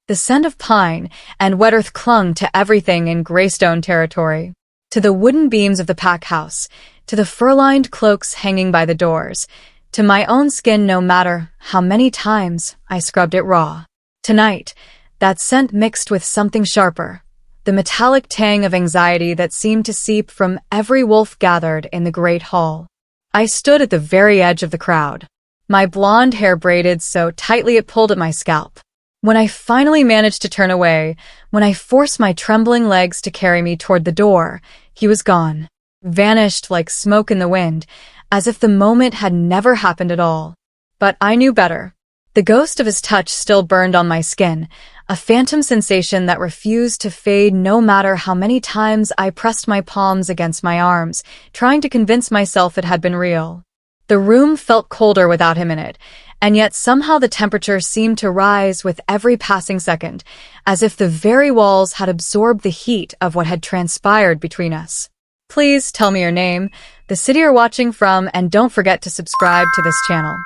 The scent of pine and wet earth clung to everything in Greystone territory. To the wooden beams of the pack house, to the fur-lined cloaks hanging by the doors, to my own skin no matter how many times I scrubbed it raw. Tonight, that scent mixed with something sharper, the metallic tang of anxiety that seemed to seep from every wolf gathered in the great hall. I stood at the very edge of the crowd, my blonde hair braided so tightly it pulled at my scalp. When I finally managed to turn away, when I forced my trembling legs to carry me toward the door, he was gone, vanished like smoke in the wind, as if the moment had never happened at all. But I knew better. The ghost of his touch still burned on my skin, a phantom sensation that refused to fade no matter how many times I pressed my palms against my arms, trying to convince myself it had been real. The room felt colder without him in it, and yet somehow the temperature seemed to rise with every passing second, as if the very walls had absorbed the heat of what had transpired between us. Please tell me your name, the city you're watching from, and don't forget to subscribe to this channel.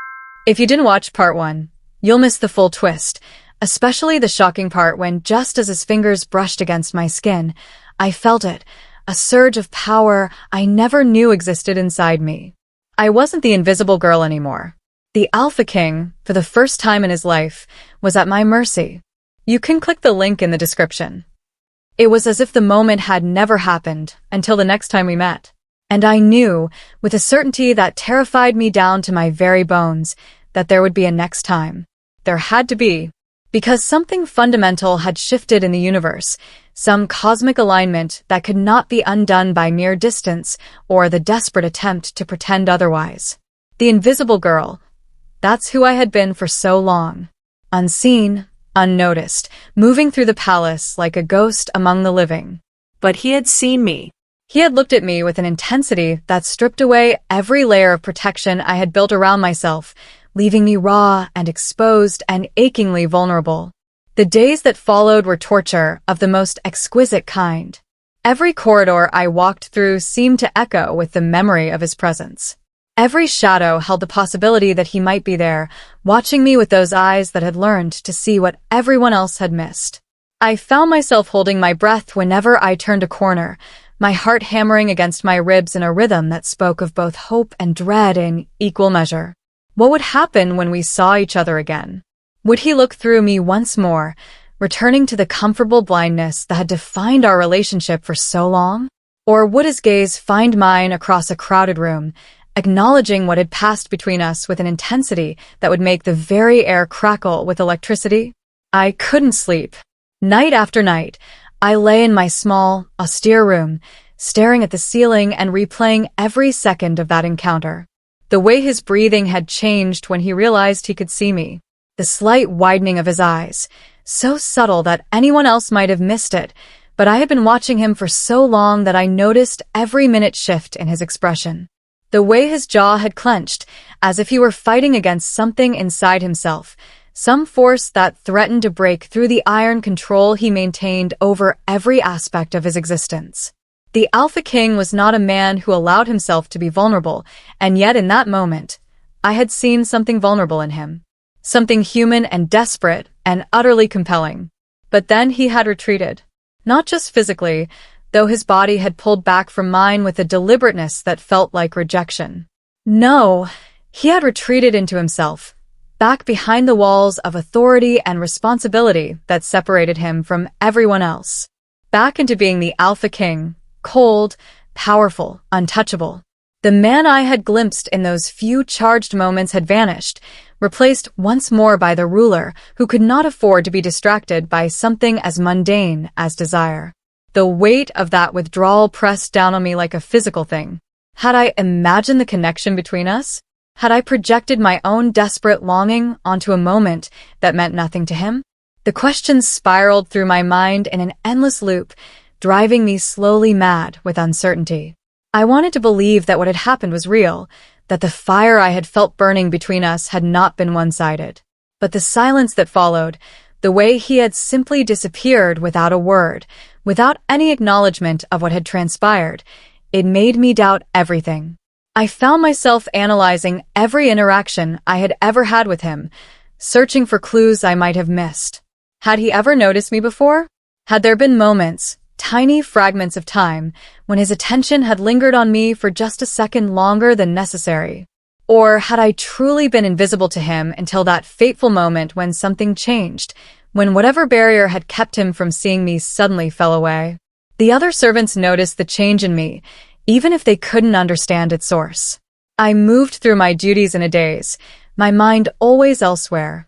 If you didn't watch part 1, you'll miss the full twist, especially the shocking part when, just as his fingers brushed against my skin, I felt it, a surge of power I never knew existed inside me. I wasn't the invisible girl anymore. The Alpha King, for the first time in his life, was at my mercy. You can click the link in the description. It was as if the moment had never happened until the next time we met. And I knew, with a certainty that terrified me down to my very bones, that there would be a next time. There had to be. Because something fundamental had shifted in the universe, some cosmic alignment that could not be undone by mere distance or the desperate attempt to pretend otherwise. The invisible girl. That's who I had been for so long. Unseen, unnoticed, moving through the palace like a ghost among the living. But he had seen me. He had looked at me with an intensity that stripped away every layer of protection I had built around myself, leaving me raw and exposed and achingly vulnerable. The days that followed were torture of the most exquisite kind. Every corridor I walked through seemed to echo with the memory of his presence. Every shadow held the possibility that he might be there, watching me with those eyes that had learned to see what everyone else had missed. I found myself holding my breath whenever I turned a corner, my heart hammering against my ribs in a rhythm that spoke of both hope and dread in equal measure. What would happen when we saw each other again? Would he look through me once more, returning to the comfortable blindness that had defined our relationship for so long? Or would his gaze find mine across a crowded room, acknowledging what had passed between us with an intensity that would make the very air crackle with electricity? I couldn't sleep. Night after night, I lay in my small, austere room, staring at the ceiling and replaying every second of that encounter. The way his breathing had changed when he realized he could see me. The slight widening of his eyes, so subtle that anyone else might have missed it, but I had been watching him for so long that I noticed every minute shift in his expression. The way his jaw had clenched, as if he were fighting against something inside himself, some force that threatened to break through the iron control he maintained over every aspect of his existence. The Alpha King was not a man who allowed himself to be vulnerable, and yet in that moment, I had seen something vulnerable in him. Something human and desperate and utterly compelling. But then he had retreated. Not just physically, though his body had pulled back from mine with a deliberateness that felt like rejection. No, he had retreated into himself, back behind the walls of authority and responsibility that separated him from everyone else. Back into being the Alpha King, cold, powerful, untouchable. The man I had glimpsed in those few charged moments had vanished, replaced once more by the ruler who could not afford to be distracted by something as mundane as desire. The weight of that withdrawal pressed down on me like a physical thing. Had I imagined the connection between us? Had I projected my own desperate longing onto a moment that meant nothing to him? The questions spiraled through my mind in an endless loop, driving me slowly mad with uncertainty. I wanted to believe that what had happened was real, that the fire I had felt burning between us had not been one-sided. But the silence that followed, the way he had simply disappeared without a word, without any acknowledgement of what had transpired, it made me doubt everything. I found myself analyzing every interaction I had ever had with him, searching for clues I might have missed. Had he ever noticed me before? Had there been moments, tiny fragments of time, when his attention had lingered on me for just a second longer than necessary? Or had I truly been invisible to him until that fateful moment when something changed, when whatever barrier had kept him from seeing me suddenly fell away? The other servants noticed the change in me, even if they couldn't understand its source. I moved through my duties in a daze, my mind always elsewhere,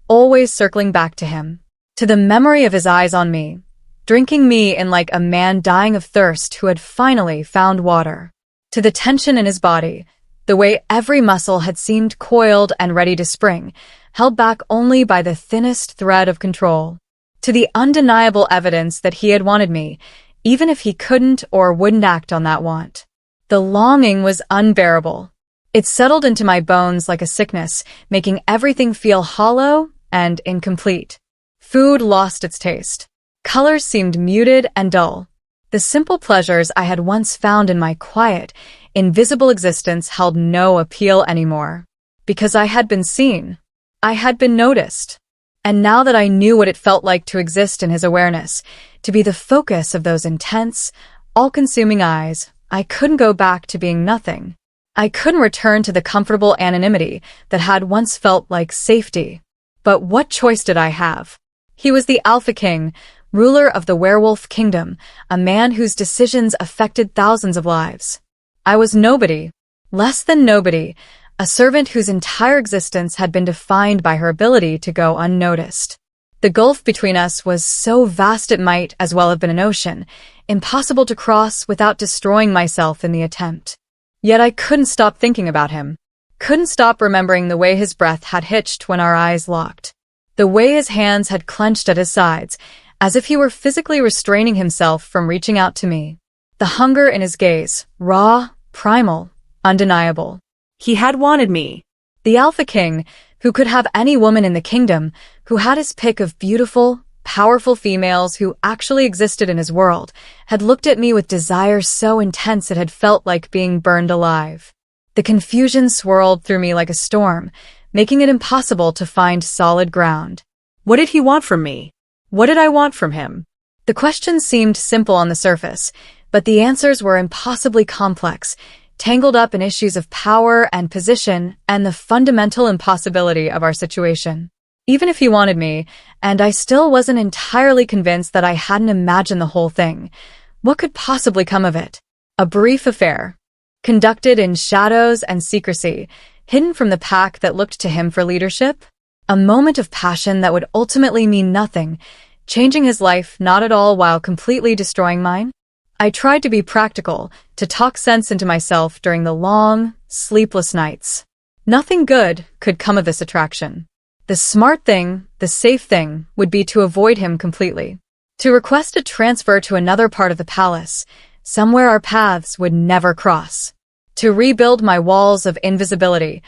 always circling back to him, to the memory of his eyes on me, drinking me in like a man dying of thirst who had finally found water, to the tension in his body, the way every muscle had seemed coiled and ready to spring, held back only by the thinnest thread of control, to the undeniable evidence that he had wanted me, even if he couldn't or wouldn't act on that want. The longing was unbearable. It settled into my bones like a sickness, making everything feel hollow and incomplete. Food lost its taste. Colors seemed muted and dull. The simple pleasures I had once found in my quiet, invisible existence held no appeal anymore. Because I had been seen. I had been noticed. And now that I knew what it felt like to exist in his awareness, to be the focus of those intense, all-consuming eyes, I couldn't go back to being nothing. I couldn't return to the comfortable anonymity that had once felt like safety. But what choice did I have? He was the Alpha King, ruler of the Werewolf Kingdom, a man whose decisions affected thousands of lives. I was nobody, less than nobody, a servant whose entire existence had been defined by her ability to go unnoticed. The gulf between us was so vast it might as well have been an ocean, impossible to cross without destroying myself in the attempt. Yet I couldn't stop thinking about him. Couldn't stop remembering the way his breath had hitched when our eyes locked. The way his hands had clenched at his sides, as if he were physically restraining himself from reaching out to me. The hunger in his gaze, raw, primal, undeniable. He had wanted me. The Alpha King, who could have any woman in the kingdom, who had his pick of beautiful, powerful females who actually existed in his world, had looked at me with desire so intense it had felt like being burned alive. The confusion swirled through me like a storm, making it impossible to find solid ground. What did he want from me? What did I want from him? The questions seemed simple on the surface, but the answers were impossibly complex, tangled up in issues of power and position and the fundamental impossibility of our situation. Even if he wanted me, and I still wasn't entirely convinced that I hadn't imagined the whole thing, what could possibly come of it? A brief affair, conducted in shadows and secrecy, hidden from the pack that looked to him for leadership? A moment of passion that would ultimately mean nothing, changing his life not at all while completely destroying mine? I tried to be practical, to talk sense into myself during the long, sleepless nights. Nothing good could come of this attraction. The smart thing, the safe thing, would be to avoid him completely. To request a transfer to another part of the palace, somewhere our paths would never cross. To rebuild my walls of invisibility,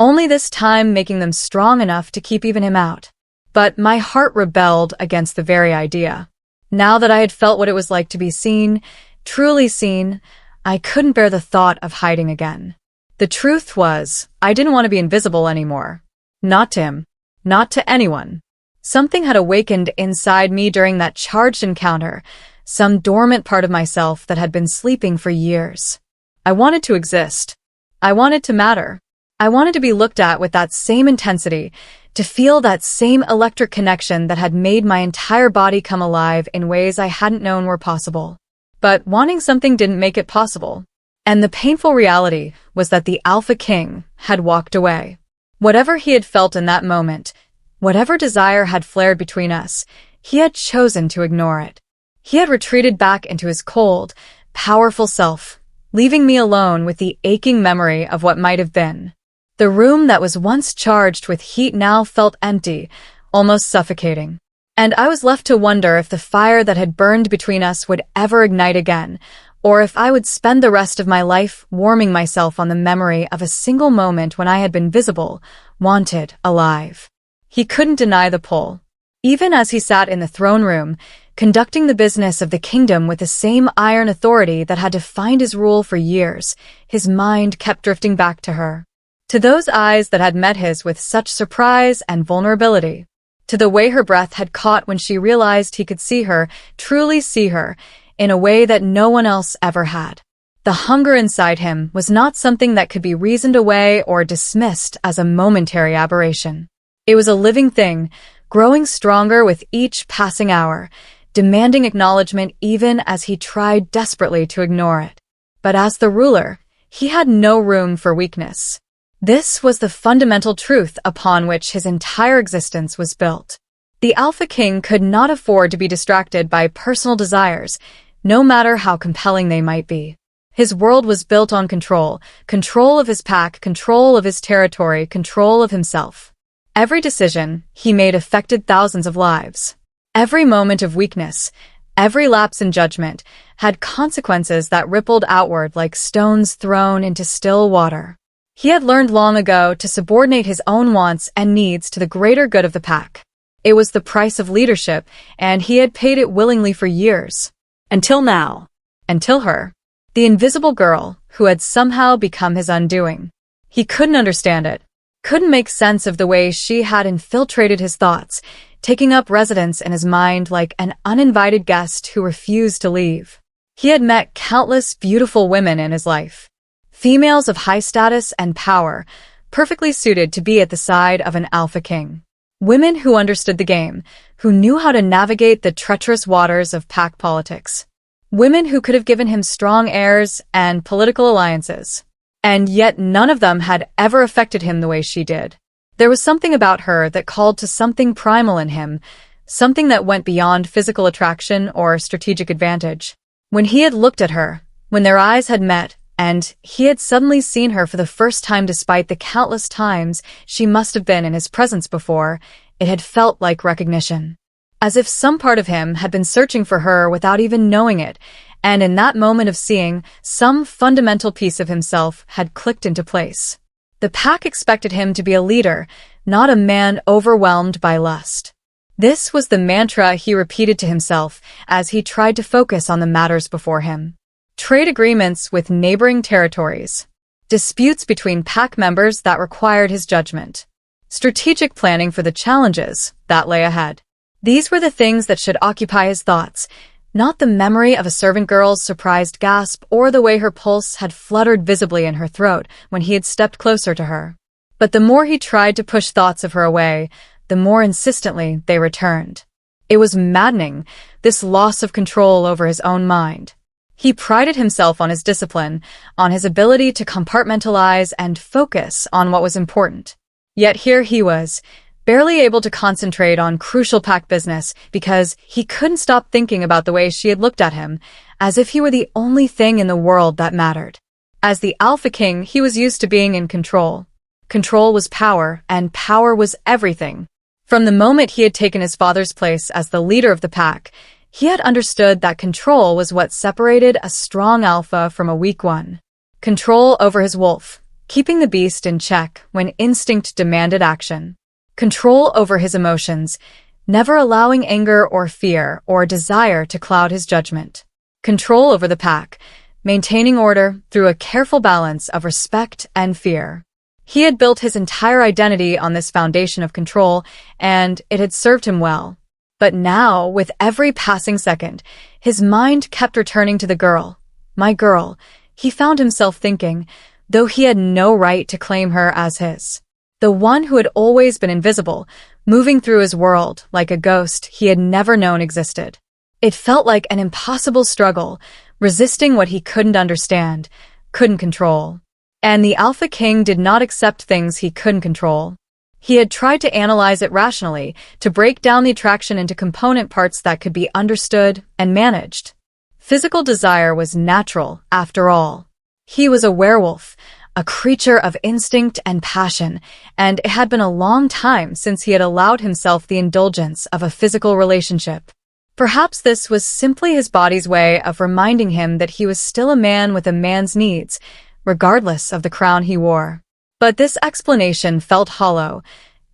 only this time making them strong enough to keep even him out. But my heart rebelled against the very idea. Now that I had felt what it was like to be seen, truly seen, I couldn't bear the thought of hiding again. The truth was, I didn't want to be invisible anymore. Not to him. Not to anyone. Something had awakened inside me during that charged encounter, some dormant part of myself that had been sleeping for years. I wanted to exist. I wanted to matter. I wanted to be looked at with that same intensity, to feel that same electric connection that had made my entire body come alive in ways I hadn't known were possible. But wanting something didn't make it possible. And the painful reality was that the Alpha King had walked away. Whatever he had felt in that moment, whatever desire had flared between us, he had chosen to ignore it. He had retreated back into his cold, powerful self, leaving me alone with the aching memory of what might have been. The room that was once charged with heat now felt empty, almost suffocating. And I was left to wonder if the fire that had burned between us would ever ignite again, or if I would spend the rest of my life warming myself on the memory of a single moment when I had been visible, wanted, alive. He couldn't deny the pull. Even as he sat in the throne room, conducting the business of the kingdom with the same iron authority that had defined his rule for years, his mind kept drifting back to her. To those eyes that had met his with such surprise and vulnerability. to the way her breath had caught when she realized he could see her, truly see her, in a way that no one else ever had. The hunger inside him was not something that could be reasoned away or dismissed as a momentary aberration. It was a living thing, growing stronger with each passing hour, demanding acknowledgement even as he tried desperately to ignore it. But as the ruler, he had no room for weakness. This was the fundamental truth upon which his entire existence was built. The Alpha King could not afford to be distracted by personal desires, no matter how compelling they might be. His world was built on control, control of his pack, control of his territory, control of himself. Every decision he made affected thousands of lives. Every moment of weakness, every lapse in judgment, had consequences that rippled outward like stones thrown into still water. He had learned long ago to subordinate his own wants and needs to the greater good of the pack. It was the price of leadership, and he had paid it willingly for years. Until now. Until her. The invisible girl who had somehow become his undoing. He couldn't understand it, couldn't make sense of the way she had infiltrated his thoughts, taking up residence in his mind like an uninvited guest who refused to leave. He had met countless beautiful women in his life, females of high status and power, perfectly suited to be at the side of an Alpha King. Women who understood the game, who knew how to navigate the treacherous waters of pack politics. Women who could have given him strong heirs and political alliances. And yet none of them had ever affected him the way she did. There was something about her that called to something primal in him, something that went beyond physical attraction or strategic advantage. When he had looked at her, when their eyes had met, and he had suddenly seen her for the first time despite the countless times she must have been in his presence before, it had felt like recognition. As if some part of him had been searching for her without even knowing it, and in that moment of seeing, some fundamental piece of himself had clicked into place. The pack expected him to be a leader, not a man overwhelmed by lust. This was the mantra he repeated to himself as he tried to focus on the matters before him. Trade agreements with neighboring territories. Disputes between pack members that required his judgment. Strategic planning for the challenges that lay ahead. These were the things that should occupy his thoughts, not the memory of a servant girl's surprised gasp or the way her pulse had fluttered visibly in her throat when he had stepped closer to her. But the more he tried to push thoughts of her away, the more insistently they returned. It was maddening, this loss of control over his own mind. He prided himself on his discipline, on his ability to compartmentalize and focus on what was important. Yet here he was, barely able to concentrate on crucial pack business because he couldn't stop thinking about the way she had looked at him, as if he were the only thing in the world that mattered. As the Alpha King, he was used to being in control. Control was power, and power was everything. From the moment he had taken his father's place as the leader of the pack, he had understood that control was what separated a strong alpha from a weak one. Control over his wolf, keeping the beast in check when instinct demanded action. Control over his emotions, never allowing anger or fear or desire to cloud his judgment. Control over the pack, maintaining order through a careful balance of respect and fear. He had built his entire identity on this foundation of control, and it had served him well. But now, with every passing second, his mind kept returning to the girl. My girl, he found himself thinking, though he had no right to claim her as his. The one who had always been invisible, moving through his world like a ghost he had never known existed. It felt like an impossible struggle, resisting what he couldn't understand, couldn't control. And the Alpha King did not accept things he couldn't control. He had tried to analyze it rationally, to break down the attraction into component parts that could be understood and managed. Physical desire was natural, after all. He was a werewolf, a creature of instinct and passion, and it had been a long time since he had allowed himself the indulgence of a physical relationship. Perhaps this was simply his body's way of reminding him that he was still a man with a man's needs, regardless of the crown he wore. But this explanation felt hollow,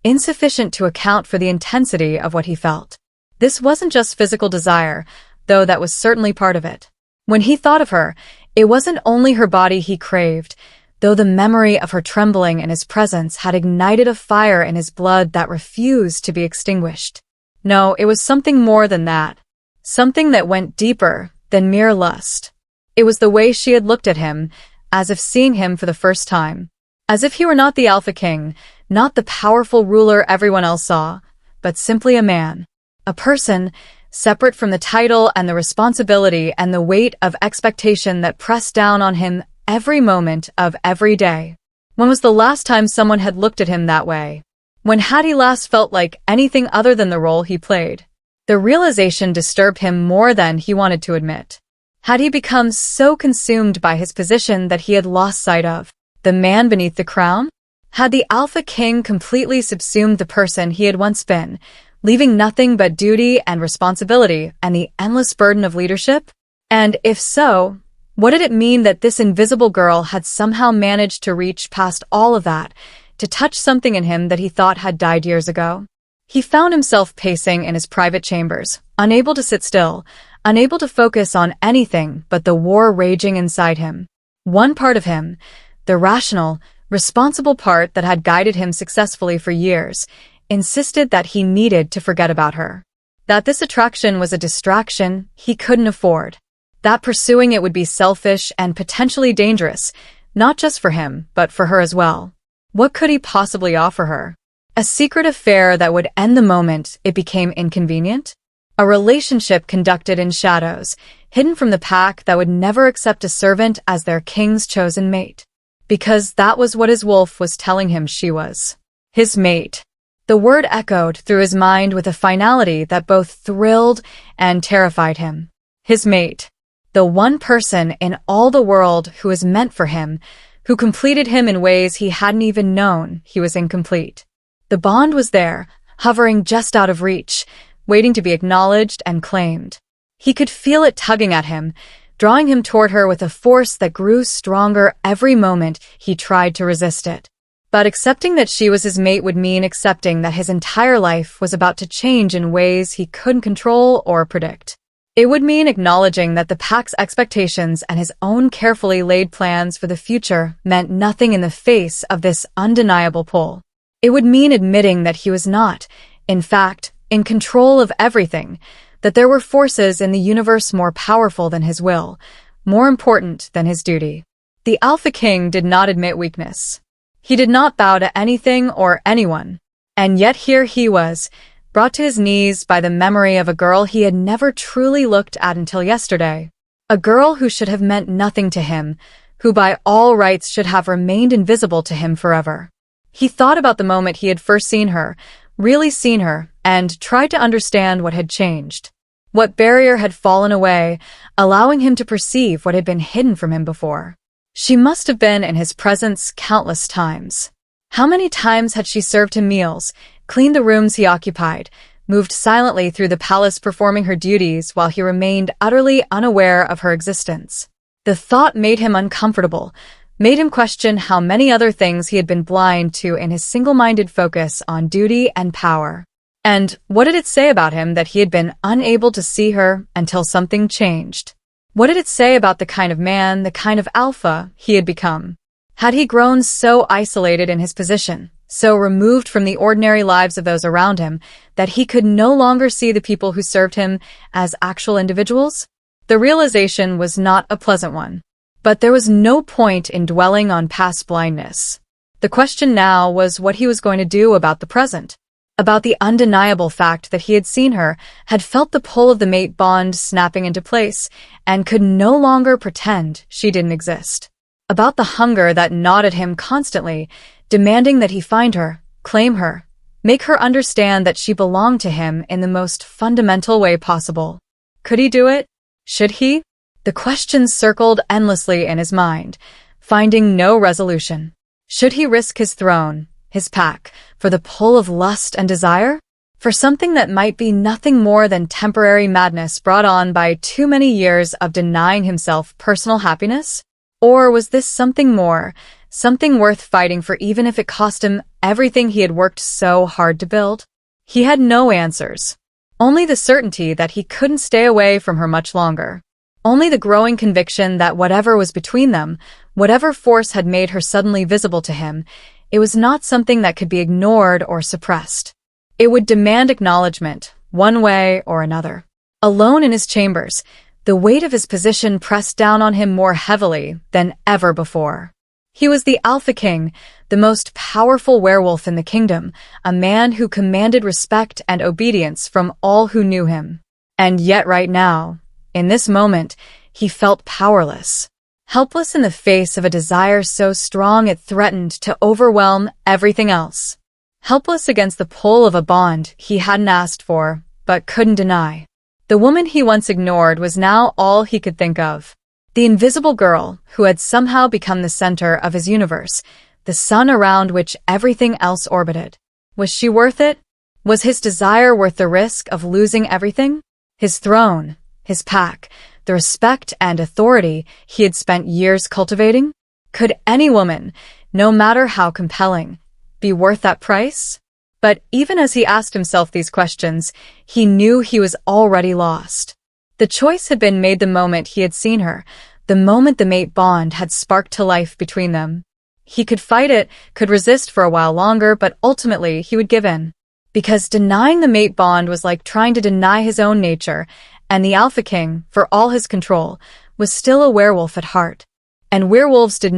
insufficient to account for the intensity of what he felt. This wasn't just physical desire, though that was certainly part of it. When he thought of her, it wasn't only her body he craved, though the memory of her trembling in his presence had ignited a fire in his blood that refused to be extinguished. No, it was something more than that. Something that went deeper than mere lust. It was the way she had looked at him, as if seeing him for the first time. As if he were not the Alpha King, not the powerful ruler everyone else saw, but simply a man. A person, separate from the title and the responsibility and the weight of expectation that pressed down on him every moment of every day. When was the last time someone had looked at him that way? When had he last felt like anything other than the role he played? The realization disturbed him more than he wanted to admit. Had he become so consumed by his position that he had lost sight of the man beneath the crown? Had the Alpha King completely subsumed the person he had once been, leaving nothing but duty and responsibility and the endless burden of leadership? And if so, what did it mean that this invisible girl had somehow managed to reach past all of that, to touch something in him that he thought had died years ago? He found himself pacing in his private chambers, unable to sit still, unable to focus on anything but the war raging inside him. One part of him, the rational, responsible part that had guided him successfully for years, insisted that he needed to forget about her. That this attraction was a distraction he couldn't afford. That pursuing it would be selfish and potentially dangerous, not just for him, but for her as well. What could he possibly offer her? A secret affair that would end the moment it became inconvenient? A relationship conducted in shadows, hidden from the pack that would never accept a servant as their king's chosen mate. Because that was what his wolf was telling him she was. His mate. The word echoed through his mind with a finality that both thrilled and terrified him. His mate. The one person in all the world who was meant for him, who completed him in ways he hadn't even known he was incomplete. The bond was there, hovering just out of reach, waiting to be acknowledged and claimed. He could feel it tugging at him, drawing him toward her with a force that grew stronger every moment he tried to resist it. But accepting that she was his mate would mean accepting that his entire life was about to change in ways he couldn't control or predict. It would mean acknowledging that the pack's expectations and his own carefully laid plans for the future meant nothing in the face of this undeniable pull. It would mean admitting that he was not, in fact, in control of everything, that there were forces in the universe more powerful than his will, more important than his duty. The Alpha King did not admit weakness. He did not bow to anything or anyone. And yet here he was, brought to his knees by the memory of a girl he had never truly looked at until yesterday. A girl who should have meant nothing to him, who by all rights should have remained invisible to him forever. He thought about the moment he had first seen her, really seen her, and tried to understand what had changed. What barrier had fallen away, allowing him to perceive what had been hidden from him before. She must have been in his presence countless times. How many times had she served him meals, cleaned the rooms he occupied, moved silently through the palace performing her duties while he remained utterly unaware of her existence? The thought made him uncomfortable, made him question how many other things he had been blind to in his single-minded focus on duty and power. And what did it say about him that he had been unable to see her until something changed? What did it say about the kind of man, the kind of alpha he had become? Had he grown so isolated in his position, so removed from the ordinary lives of those around him, that he could no longer see the people who served him as actual individuals? The realization was not a pleasant one. But there was no point in dwelling on past blindness. The question now was what he was going to do about the present. About the undeniable fact that he had seen her, had felt the pull of the mate bond snapping into place, and could no longer pretend she didn't exist. About the hunger that gnawed at him constantly, demanding that he find her, claim her, make her understand that she belonged to him in the most fundamental way possible. Could he do it? Should he? The questions circled endlessly in his mind, finding no resolution. Should he risk his throne, his pack, for the pull of lust and desire? For something that might be nothing more than temporary madness brought on by too many years of denying himself personal happiness? Or was this something more, something worth fighting for even if it cost him everything he had worked so hard to build? He had no answers. Only the certainty that he couldn't stay away from her much longer. only the growing conviction that whatever was between them, whatever force had made her suddenly visible to him, it was not something that could be ignored or suppressed. It would demand acknowledgement, one way or another. Alone in his chambers, the weight of his position pressed down on him more heavily than ever before. He was the Alpha King, the most powerful werewolf in the kingdom, a man who commanded respect and obedience from all who knew him. And yet right now, in this moment, he felt powerless. Helpless in the face of a desire so strong it threatened to overwhelm everything else. Helpless against the pull of a bond he hadn't asked for, but couldn't deny. The woman he once ignored was now all he could think of. The invisible girl who had somehow become the center of his universe, the sun around which everything else orbited. Was she worth it? Was his desire worth the risk of losing everything? His throne, his pack, the respect and authority he had spent years cultivating? Could any woman, no matter how compelling, be worth that price? But even as he asked himself these questions, he knew he was already lost. The choice had been made the moment he had seen her, the moment the mate bond had sparked to life between them. He could fight it, could resist for a while longer, but ultimately he would give in. Because denying the mate bond was like trying to deny his own nature, and the Alpha King, for all his control, was still a werewolf at heart. And werewolves could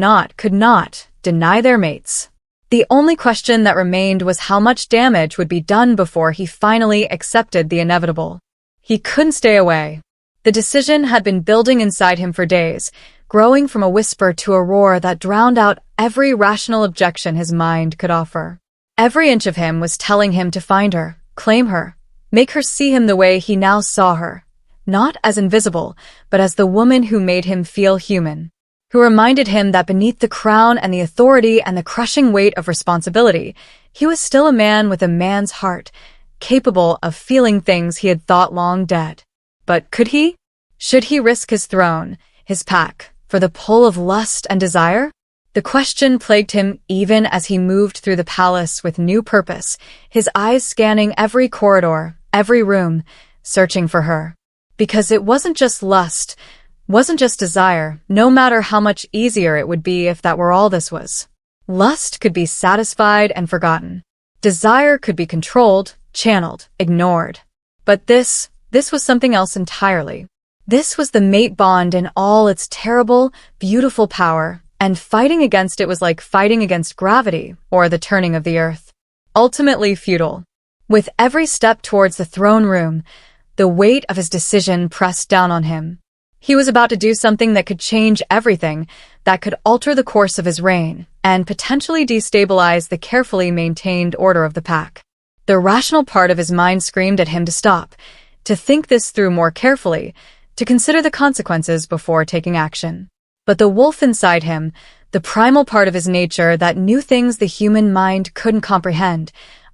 not, deny their mates. The only question that remained was how much damage would be done before he finally accepted the inevitable. He couldn't stay away. The decision had been building inside him for days, growing from a whisper to a roar that drowned out every rational objection his mind could offer. Every inch of him was telling him to find her, claim her, make her see him the way he now saw her, not as invisible, but as the woman who made him feel human, who reminded him that beneath the crown and the authority and the crushing weight of responsibility, he was still a man with a man's heart, capable of feeling things he had thought long dead. But could he? Should he risk his throne, his pack, for the pull of lust and desire? The question plagued him even as he moved through the palace with new purpose, his eyes scanning every corridor, every room, searching for her. Because it wasn't just lust, wasn't just desire, no matter how much easier it would be if that were all this was. Lust could be satisfied and forgotten. Desire could be controlled, channeled, ignored. But this was something else entirely. This was the mate bond in all its terrible, beautiful power, and fighting against it was like fighting against gravity or the turning of the earth. Ultimately futile. With every step towards the throne room, the weight of his decision pressed down on him. He was about to do something that could change everything, that could alter the course of his reign, and potentially destabilize the carefully maintained order of the pack. The rational part of his mind screamed at him to stop, to think this through more carefully, to consider the consequences before taking action. But the wolf inside him, the primal part of his nature that knew things the human mind couldn't comprehend,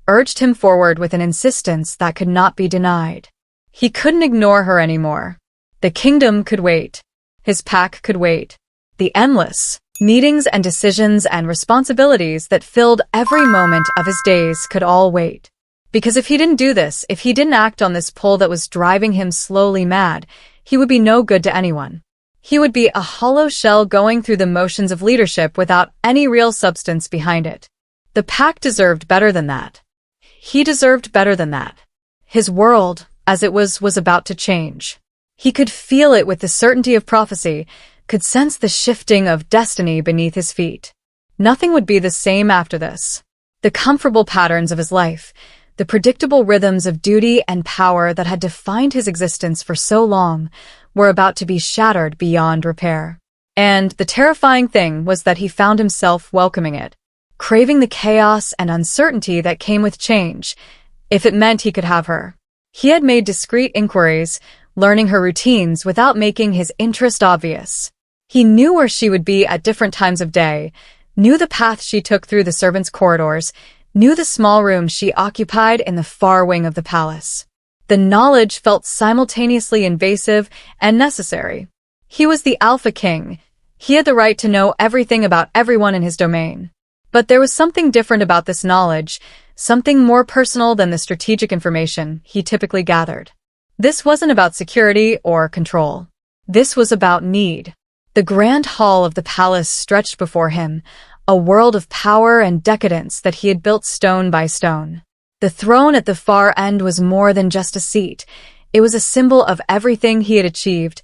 urged him forward with an insistence that could not be denied. He couldn't ignore her anymore. The kingdom could wait. His pack could wait. The endless meetings and decisions and responsibilities that filled every moment of his days could all wait. Because if he didn't do this, if he didn't act on this pull that was driving him slowly mad, he would be no good to anyone. He would be a hollow shell going through the motions of leadership without any real substance behind it. The pack deserved better than that. He deserved better than that. His world, as it was about to change. He could feel it with the certainty of prophecy, could sense the shifting of destiny beneath his feet. Nothing would be the same after this. The comfortable patterns of his life, the predictable rhythms of duty and power that had defined his existence for so long, were about to be shattered beyond repair. And the terrifying thing was that he found himself welcoming it, craving the chaos and uncertainty that came with change, if it meant he could have her. He had made discreet inquiries, learning her routines without making his interest obvious. He knew where she would be at different times of day, knew the path she took through the servants' corridors, knew the small room she occupied in the far wing of the palace. The knowledge felt simultaneously invasive and necessary. He was the Alpha King. He had the right to know everything about everyone in his domain. But there was something different about this knowledge, something more personal than the strategic information he typically gathered. This wasn't about security or control. This was about need. The grand hall of the palace stretched before him, a world of power and decadence that he had built stone by stone. The throne at the far end was more than just a seat. It was a symbol of everything he had achieved,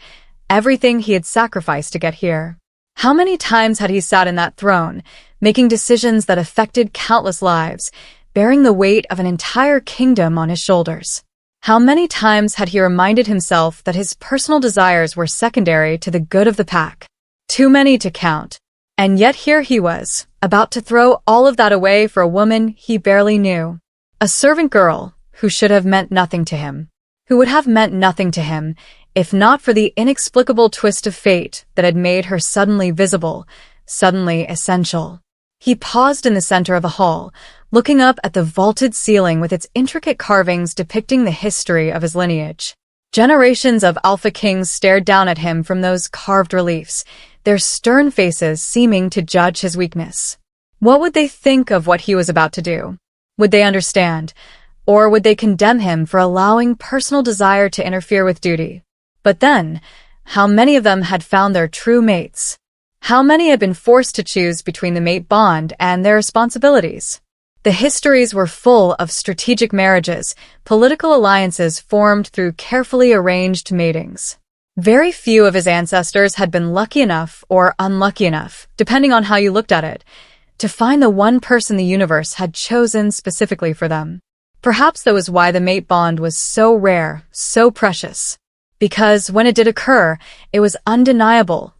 everything he had sacrificed to get here. How many times had he sat in that throne, making decisions that affected countless lives, bearing the weight of an entire kingdom on his shoulders? How many times had he reminded himself that his personal desires were secondary to the good of the pack? Too many to count. And yet here he was, about to throw all of that away for a woman he barely knew. A servant girl who should have meant nothing to him. Who would have meant nothing to him if not for the inexplicable twist of fate that had made her suddenly visible, suddenly essential. He paused in the center of a hall, looking up at the vaulted ceiling with its intricate carvings depicting the history of his lineage. Generations of Alpha Kings stared down at him from those carved reliefs, their stern faces seeming to judge his weakness. What would they think of what he was about to do? Would they understand? Or would they condemn him for allowing personal desire to interfere with duty? But then, how many of them had found their true mates? How many had been forced to choose between the mate bond and their responsibilities? The histories were full of strategic marriages, political alliances formed through carefully arranged matings. Very few of his ancestors had been lucky enough or unlucky enough, depending on how you looked at it, to find the one person the universe had chosen specifically for them. Perhaps that was why the mate bond was so rare, so precious. Because when it did occur, it was undeniable,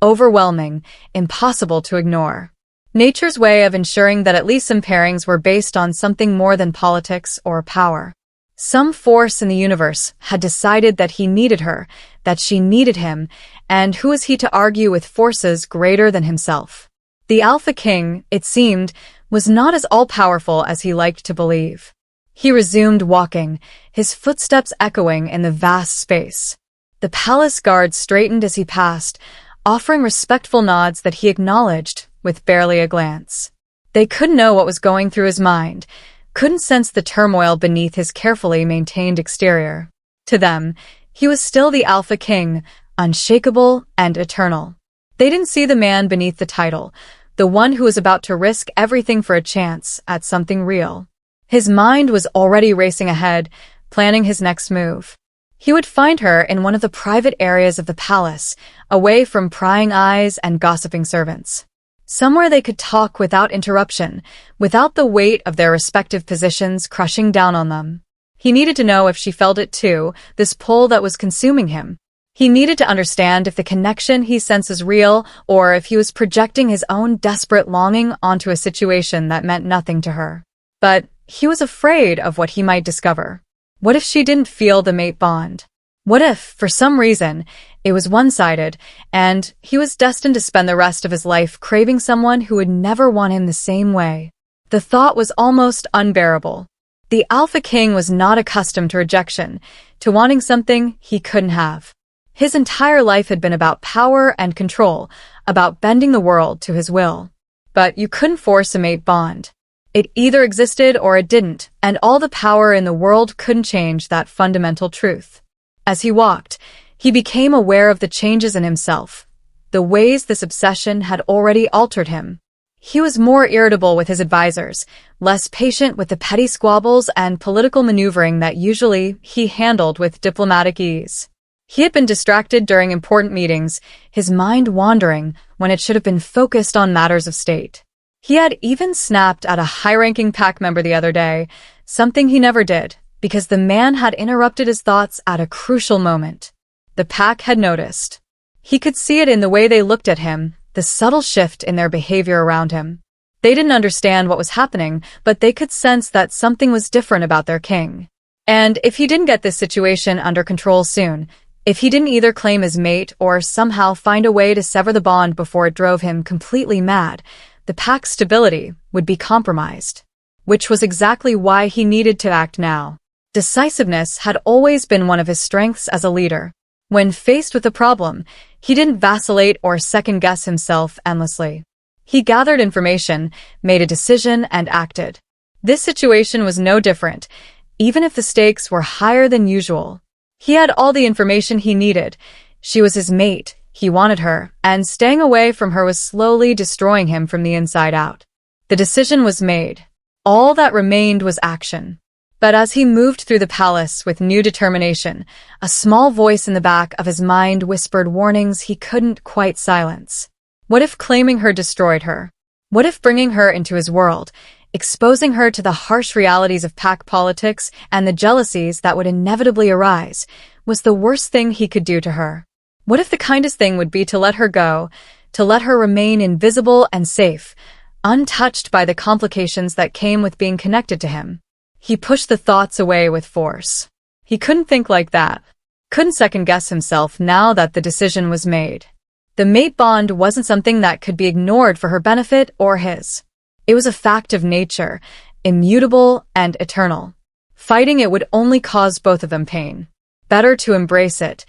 overwhelming, impossible to ignore. Nature's way of ensuring that at least some pairings were based on something more than politics or power. Some force in the universe had decided that he needed her, that she needed him, and who was he to argue with forces greater than himself? The Alpha King, it seemed, was not as all-powerful as he liked to believe. He resumed walking, his footsteps echoing in the vast space. The palace guards straightened as he passed, offering respectful nods that he acknowledged with barely a glance. They couldn't know what was going through his mind, couldn't sense the turmoil beneath his carefully maintained exterior. To them, he was still the Alpha King, unshakable and eternal. They didn't see the man beneath the title, the one who was about to risk everything for a chance at something real. His mind was already racing ahead, planning his next move. He would find her in one of the private areas of the palace, away from prying eyes and gossiping servants. Somewhere they could talk without interruption, without the weight of their respective positions crushing down on them. He needed to know if she felt it too, this pull that was consuming him. He needed to understand if the connection he senses real, or if he was projecting his own desperate longing onto a situation that meant nothing to her. But he was afraid of what he might discover. What if she didn't feel the mate bond? What if, for some reason, it was one-sided, and he was destined to spend the rest of his life craving someone who would never want him the same way? The thought was almost unbearable. The Alpha King was not accustomed to rejection, to wanting something he couldn't have. His entire life had been about power and control, about bending the world to his will. But you couldn't force a mate bond. It either existed or it didn't, and all the power in the world couldn't change that fundamental truth. As he walked, he became aware of the changes in himself, the ways this obsession had already altered him. He was more irritable with his advisors, less patient with the petty squabbles and political maneuvering that usually he handled with diplomatic ease. He had been distracted during important meetings, his mind wandering when it should have been focused on matters of state. He had even snapped at a high-ranking pack member the other day, something he never did, because the man had interrupted his thoughts at a crucial moment. The pack had noticed. He could see it in the way they looked at him, the subtle shift in their behavior around him. They didn't understand what was happening, but they could sense that something was different about their king. And if he didn't get this situation under control soon, if he didn't either claim his mate or somehow find a way to sever the bond before it drove him completely mad, the pack's stability would be compromised. Which was exactly why he needed to act now. Decisiveness had always been one of his strengths as a leader. When faced with a problem, he didn't vacillate or second-guess himself endlessly. He gathered information, made a decision, and acted. This situation was no different, even if the stakes were higher than usual. He had all the information he needed. She was his mate, he wanted her, and staying away from her was slowly destroying him from the inside out. The decision was made. All that remained was action. But as he moved through the palace with new determination, a small voice in the back of his mind whispered warnings he couldn't quite silence. What if claiming her destroyed her? What if bringing her into his world, exposing her to the harsh realities of pack politics and the jealousies that would inevitably arise, was the worst thing he could do to her? What if the kindest thing would be to let her go, to let her remain invisible and safe, untouched by the complications that came with being connected to him? He pushed the thoughts away with force. He couldn't think like that. Couldn't second-guess himself now that the decision was made. The mate bond wasn't something that could be ignored for her benefit or his. It was a fact of nature, immutable and eternal. Fighting it would only cause both of them pain. Better to embrace it,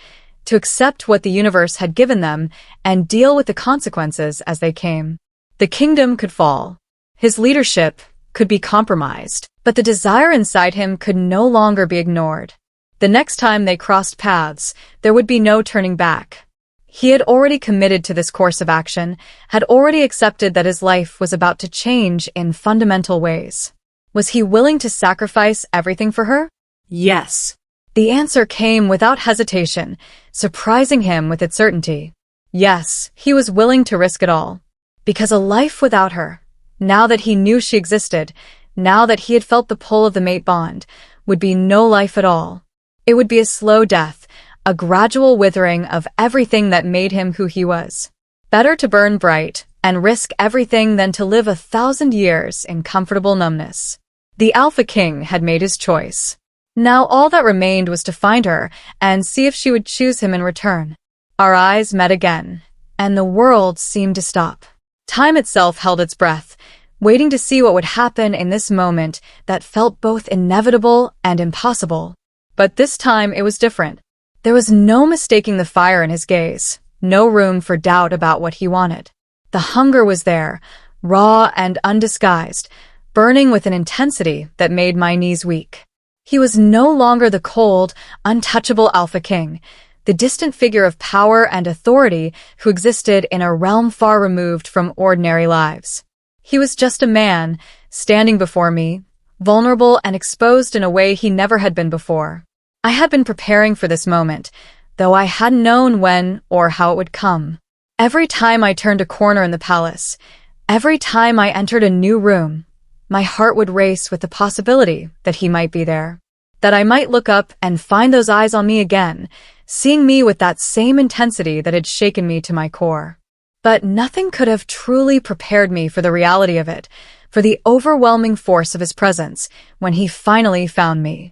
to accept what the universe had given them, and deal with the consequences as they came. The kingdom could fall. His leadership could be compromised, but the desire inside him could no longer be ignored. The next time they crossed paths, there would be no turning back. He had already committed to this course of action, had already accepted that his life was about to change in fundamental ways. Was he willing to sacrifice everything for her? Yes. The answer came without hesitation, surprising him with its certainty. Yes, he was willing to risk it all. Because a life without her, now that he knew she existed, now that he had felt the pull of the mate bond, would be no life at all. It would be a slow death, a gradual withering of everything that made him who he was. Better to burn bright and risk everything than to live 1,000 years in comfortable numbness. The Alpha King had made his choice. Now all that remained was to find her and see if she would choose him in return. Our eyes met again, and the world seemed to stop. Time itself held its breath, waiting to see what would happen in this moment that felt both inevitable and impossible. But this time it was different. There was no mistaking the fire in his gaze, no room for doubt about what he wanted. The hunger was there, raw and undisguised, burning with an intensity that made my knees weak. He was no longer the cold, untouchable Alpha King, the distant figure of power and authority who existed in a realm far removed from ordinary lives. He was just a man, standing before me, vulnerable and exposed in a way he never had been before. I had been preparing for this moment, though I hadn't known when or how it would come. Every time I turned a corner in the palace, every time I entered a new room, my heart would race with the possibility that he might be there, that I might look up and find those eyes on me again, seeing me with that same intensity that had shaken me to my core. But nothing could have truly prepared me for the reality of it, for the overwhelming force of his presence when he finally found me.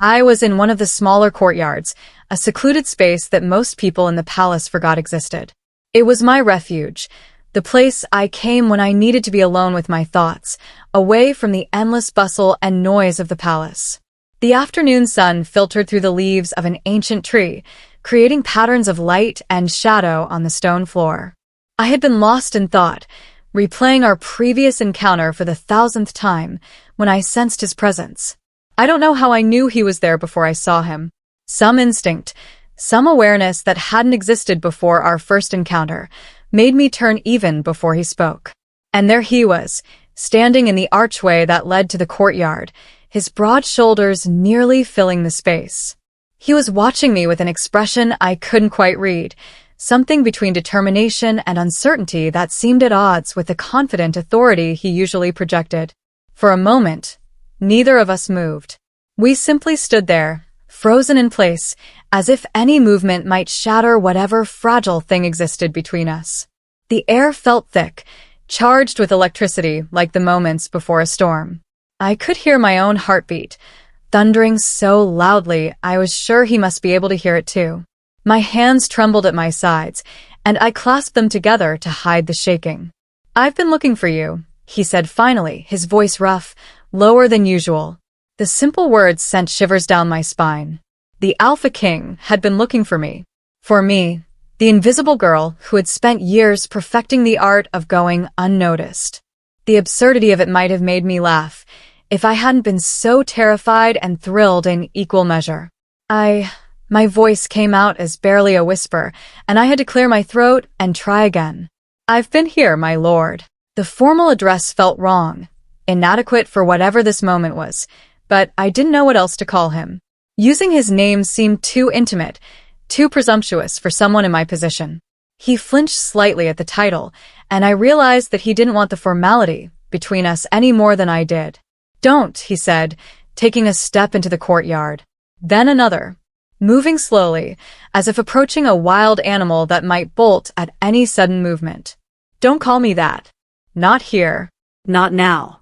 I was in one of the smaller courtyards, a secluded space that most people in the palace forgot existed. It was my refuge, the place I came when I needed to be alone with my thoughts, away from the endless bustle and noise of the palace. The afternoon sun filtered through the leaves of an ancient tree, creating patterns of light and shadow on the stone floor. I had been lost in thought, replaying our previous encounter for the 1,000th time, when I sensed his presence. I don't know how I knew he was there before I saw him. Some instinct, some awareness that hadn't existed before our first encounter, made me turn even before he spoke. And there he was, standing in the archway that led to the courtyard, his broad shoulders nearly filling the space. He was watching me with an expression I couldn't quite read, something between determination and uncertainty that seemed at odds with the confident authority he usually projected. For a moment, neither of us moved. We simply stood there, frozen in place, as if any movement might shatter whatever fragile thing existed between us. The air felt thick, charged with electricity like the moments before a storm. I could hear my own heartbeat, thundering so loudly I was sure he must be able to hear it too. My hands trembled at my sides, and I clasped them together to hide the shaking. "I've been looking for you," he said finally, his voice rough, lower than usual. The simple words sent shivers down my spine. The Alpha King had been looking for me. For me, the invisible girl who had spent years perfecting the art of going unnoticed. The absurdity of it might have made me laugh, if I hadn't been so terrified and thrilled in equal measure. I My voice came out as barely a whisper, and I had to clear my throat and try again. "I've been here, my lord." The formal address felt wrong, inadequate for whatever this moment was, but I didn't know what else to call him. Using his name seemed too intimate, too presumptuous for someone in my position. He flinched slightly at the title, and I realized that he didn't want the formality between us any more than I did. "Don't," he said, taking a step into the courtyard. Then another, moving slowly, as if approaching a wild animal that might bolt at any sudden movement. "Don't call me that. Not here. Not now."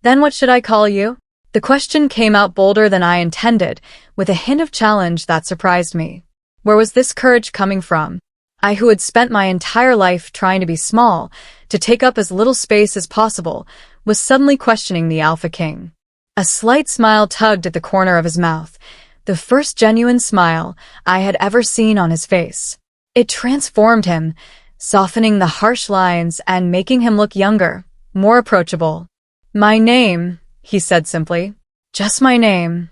"Then what should I call you?" The question came out bolder than I intended, with a hint of challenge that surprised me. Where was this courage coming from? I, who had spent my entire life trying to be small, to take up as little space as possible, was suddenly questioning the Alpha King. A slight smile tugged at the corner of his mouth, the first genuine smile I had ever seen on his face. It transformed him, softening the harsh lines and making him look younger, more approachable. "My name," he said simply. "Just my name."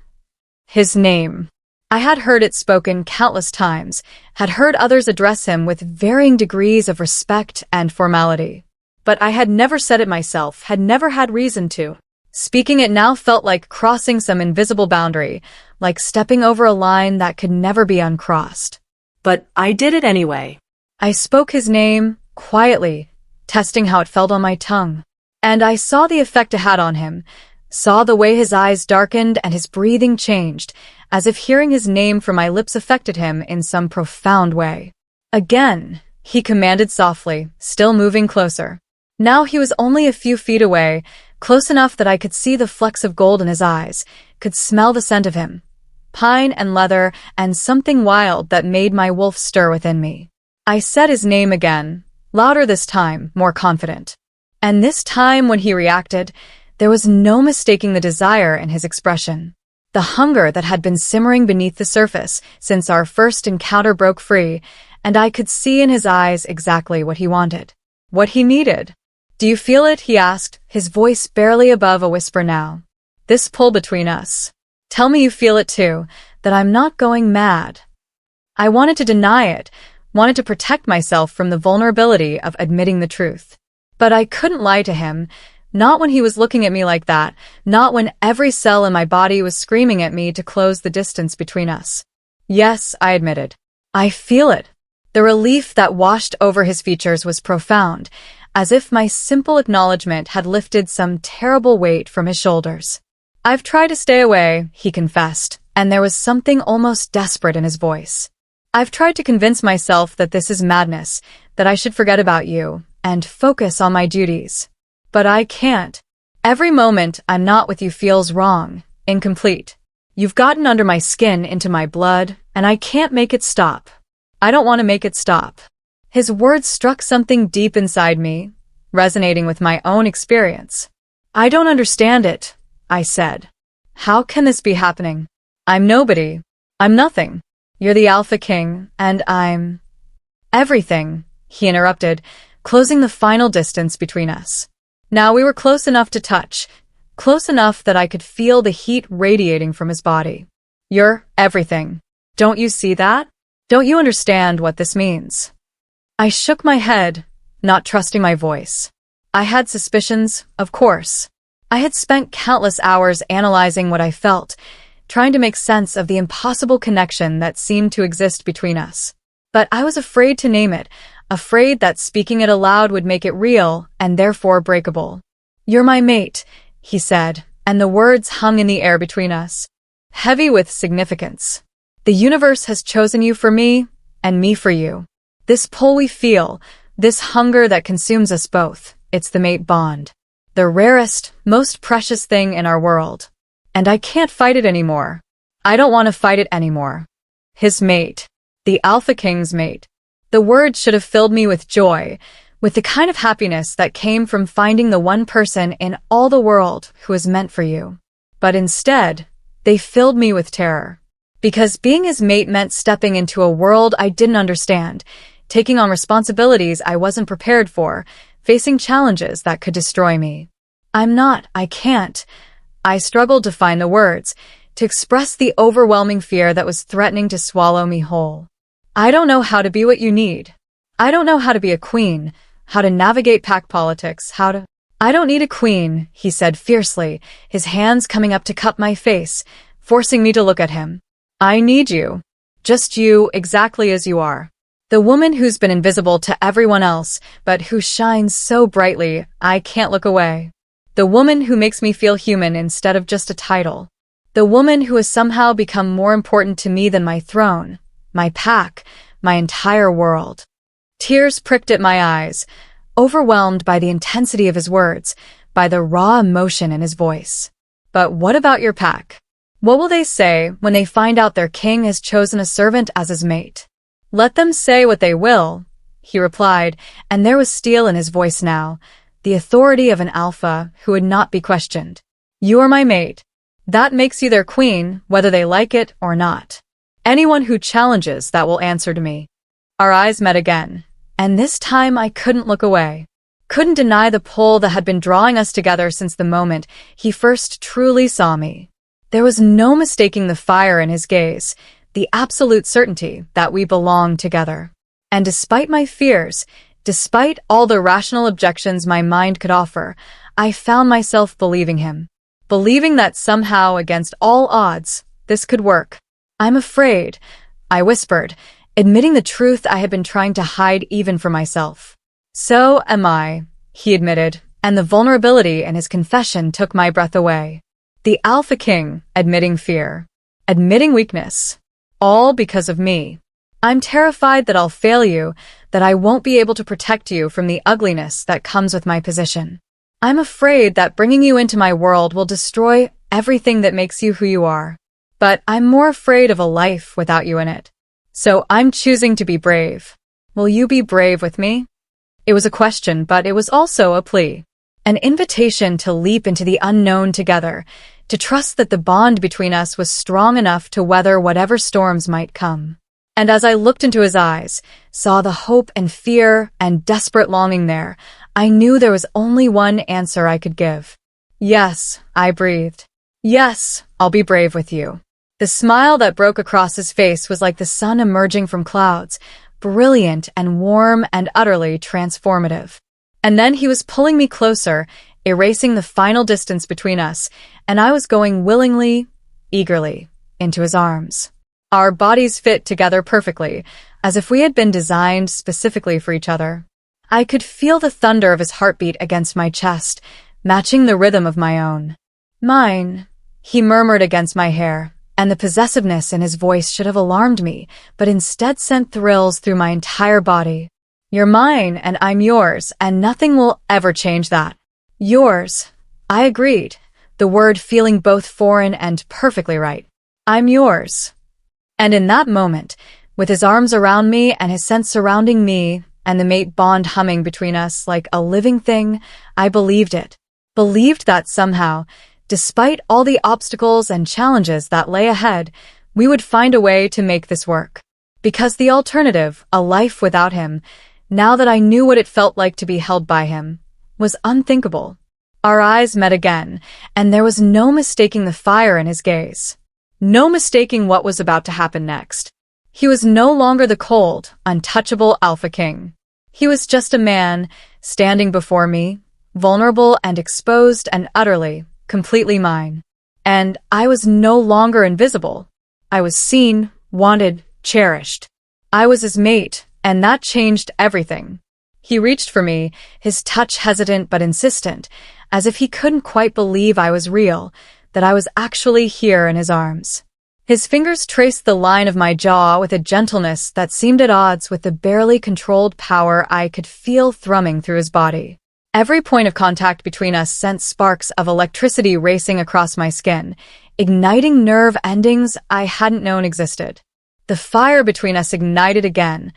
His name. I had heard it spoken countless times, had heard others address him with varying degrees of respect and formality. But I had never said it myself, had never had reason to. Speaking it now felt like crossing some invisible boundary, like stepping over a line that could never be uncrossed. But I did it anyway. I spoke his name, quietly, testing how it felt on my tongue. And I saw the effect it had on him, saw the way his eyes darkened and his breathing changed, as if hearing his name from my lips affected him in some profound way. "Again," he commanded softly, still moving closer. Now he was only a few feet away, close enough that I could see the flecks of gold in his eyes, could smell the scent of him. Pine and leather and something wild that made my wolf stir within me. I said his name again, louder this time, more confident. And this time when he reacted, there was no mistaking the desire in his expression. The hunger that had been simmering beneath the surface since our first encounter broke free, and I could see in his eyes exactly what he wanted, what he needed. "Do you feel it?" he asked, his voice barely above a whisper now. "This pull between us. Tell me you feel it too, that I'm not going mad." I wanted to deny it, wanted to protect myself from the vulnerability of admitting the truth. But I couldn't lie to him, not when he was looking at me like that, not when every cell in my body was screaming at me to close the distance between us. "Yes," I admitted. "I feel it." The relief that washed over his features was profound, as if my simple acknowledgement had lifted some terrible weight from his shoulders. "I've tried to stay away," he confessed, and there was something almost desperate in his voice. "I've tried to convince myself that this is madness, that I should forget about you, and focus on my duties. But I can't. Every moment I'm not with you feels wrong, incomplete. You've gotten under my skin, into my blood, and I can't make it stop. I don't want to make it stop." His words struck something deep inside me, resonating with my own experience. "I don't understand it," I said. "How can this be happening? I'm nobody. I'm nothing. You're the Alpha King, and I'm everything," he interrupted, closing the final distance between us. Now we were close enough to touch, close enough that I could feel the heat radiating from his body. "You're everything. Don't you see that? Don't you understand what this means?" I shook my head, not trusting my voice. I had suspicions, of course. I had spent countless hours analyzing what I felt, trying to make sense of the impossible connection that seemed to exist between us. But I was afraid to name it, afraid that speaking it aloud would make it real and therefore breakable. "You're my mate," he said, and the words hung in the air between us, heavy with significance. "The universe has chosen you for me, and me for you. This pull we feel, this hunger that consumes us both, it's the mate bond. The rarest, most precious thing in our world. And I can't fight it anymore. I don't want to fight it anymore." His mate. The Alpha King's mate. The words should have filled me with joy, with the kind of happiness that came from finding the one person in all the world who is meant for you. But instead, they filled me with terror. Because being his mate meant stepping into a world I didn't understand, taking on responsibilities I wasn't prepared for, facing challenges that could destroy me. I can't. I struggled to find the words, to express the overwhelming fear that was threatening to swallow me whole. I don't know how to be what you need. I don't know how to be a queen, how to navigate pack politics, I don't need a queen, he said fiercely, his hands coming up to cup my face, forcing me to look at him. I need you. Just you, exactly as you are. The woman who's been invisible to everyone else, but who shines so brightly, I can't look away. The woman who makes me feel human instead of just a title. The woman who has somehow become more important to me than my throne, my pack, my entire world. Tears pricked at my eyes, overwhelmed by the intensity of his words, by the raw emotion in his voice. But what about your pack? What will they say when they find out their king has chosen a servant as his mate? Let them say what they will, he replied, and there was steel in his voice now, the authority of an alpha who would not be questioned. You are my mate. That makes you their queen, whether they like it or not. Anyone who challenges that will answer to me. Our eyes met again, and this time I couldn't look away. Couldn't deny the pull that had been drawing us together since the moment he first truly saw me. There was no mistaking the fire in his gaze, the absolute certainty that we belonged together. And despite my fears, despite all the rational objections my mind could offer, I found myself believing him. Believing that somehow, against all odds, this could work. I'm afraid, I whispered, admitting the truth I had been trying to hide even from myself. So am I, he admitted, and the vulnerability in his confession took my breath away. The Alpha King admitting fear, admitting weakness. All because of me. I'm terrified that I'll fail you, that I won't be able to protect you from the ugliness that comes with my position. I'm afraid that bringing you into my world will destroy everything that makes you who you are. But I'm more afraid of a life without you in it. So I'm choosing to be brave. Will you be brave with me? It was a question, but it was also a plea. An invitation to leap into the unknown together, to trust that the bond between us was strong enough to weather whatever storms might come. And as I looked into his eyes, saw the hope and fear and desperate longing there, I knew there was only one answer I could give. Yes, I breathed. Yes, I'll be brave with you. The smile that broke across his face was like the sun emerging from clouds, brilliant and warm and utterly transformative. And then he was pulling me closer, erasing the final distance between us, and I was going willingly, eagerly, into his arms. Our bodies fit together perfectly, as if we had been designed specifically for each other. I could feel the thunder of his heartbeat against my chest, matching the rhythm of my own. Mine, he murmured against my hair, and the possessiveness in his voice should have alarmed me, but instead sent thrills through my entire body. You're mine, and I'm yours, and nothing will ever change that. Yours. I agreed, the word feeling both foreign and perfectly right. I'm yours. And in that moment, with his arms around me and his scent surrounding me, and the mate bond humming between us like a living thing, I believed it. Believed that somehow, despite all the obstacles and challenges that lay ahead, we would find a way to make this work. Because the alternative, a life without him, now that I knew what it felt like to be held by him, was unthinkable. Our eyes met again, and there was no mistaking the fire in his gaze. No mistaking what was about to happen next. He was no longer the cold, untouchable Alpha King. He was just a man, standing before me, vulnerable and exposed and utterly, completely mine. And I was no longer invisible. I was seen, wanted, cherished. I was his mate, and that changed everything. He reached for me, his touch hesitant but insistent, as if he couldn't quite believe I was real, that I was actually here in his arms. His fingers traced the line of my jaw with a gentleness that seemed at odds with the barely controlled power I could feel thrumming through his body. Every point of contact between us sent sparks of electricity racing across my skin, igniting nerve endings I hadn't known existed. The fire between us ignited again,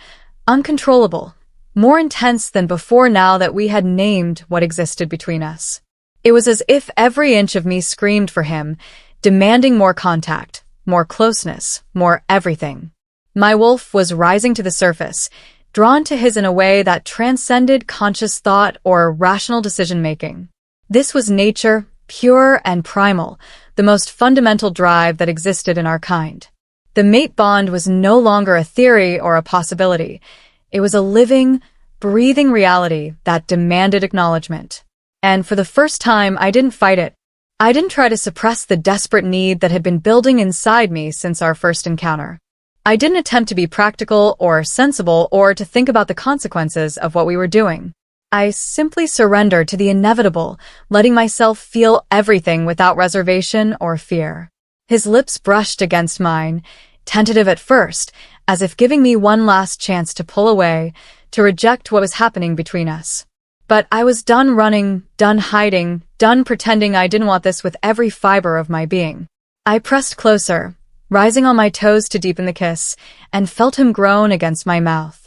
uncontrollable, more intense than before now that we had named what existed between us. It was as if every inch of me screamed for him, demanding more contact, more closeness, more everything. My wolf was rising to the surface, drawn to his in a way that transcended conscious thought or rational decision-making. This was nature, pure and primal, the most fundamental drive that existed in our kind. The mate bond was no longer a theory or a possibility. It was a living, breathing reality that demanded acknowledgement. And for the first time, I didn't fight it. I didn't try to suppress the desperate need that had been building inside me since our first encounter. I didn't attempt to be practical or sensible or to think about the consequences of what we were doing. I simply surrendered to the inevitable, letting myself feel everything without reservation or fear. His lips brushed against mine, tentative at first, as if giving me one last chance to pull away, to reject what was happening between us. But I was done running, done hiding, done pretending I didn't want this with every fiber of my being. I pressed closer, rising on my toes to deepen the kiss, and felt him groan against my mouth.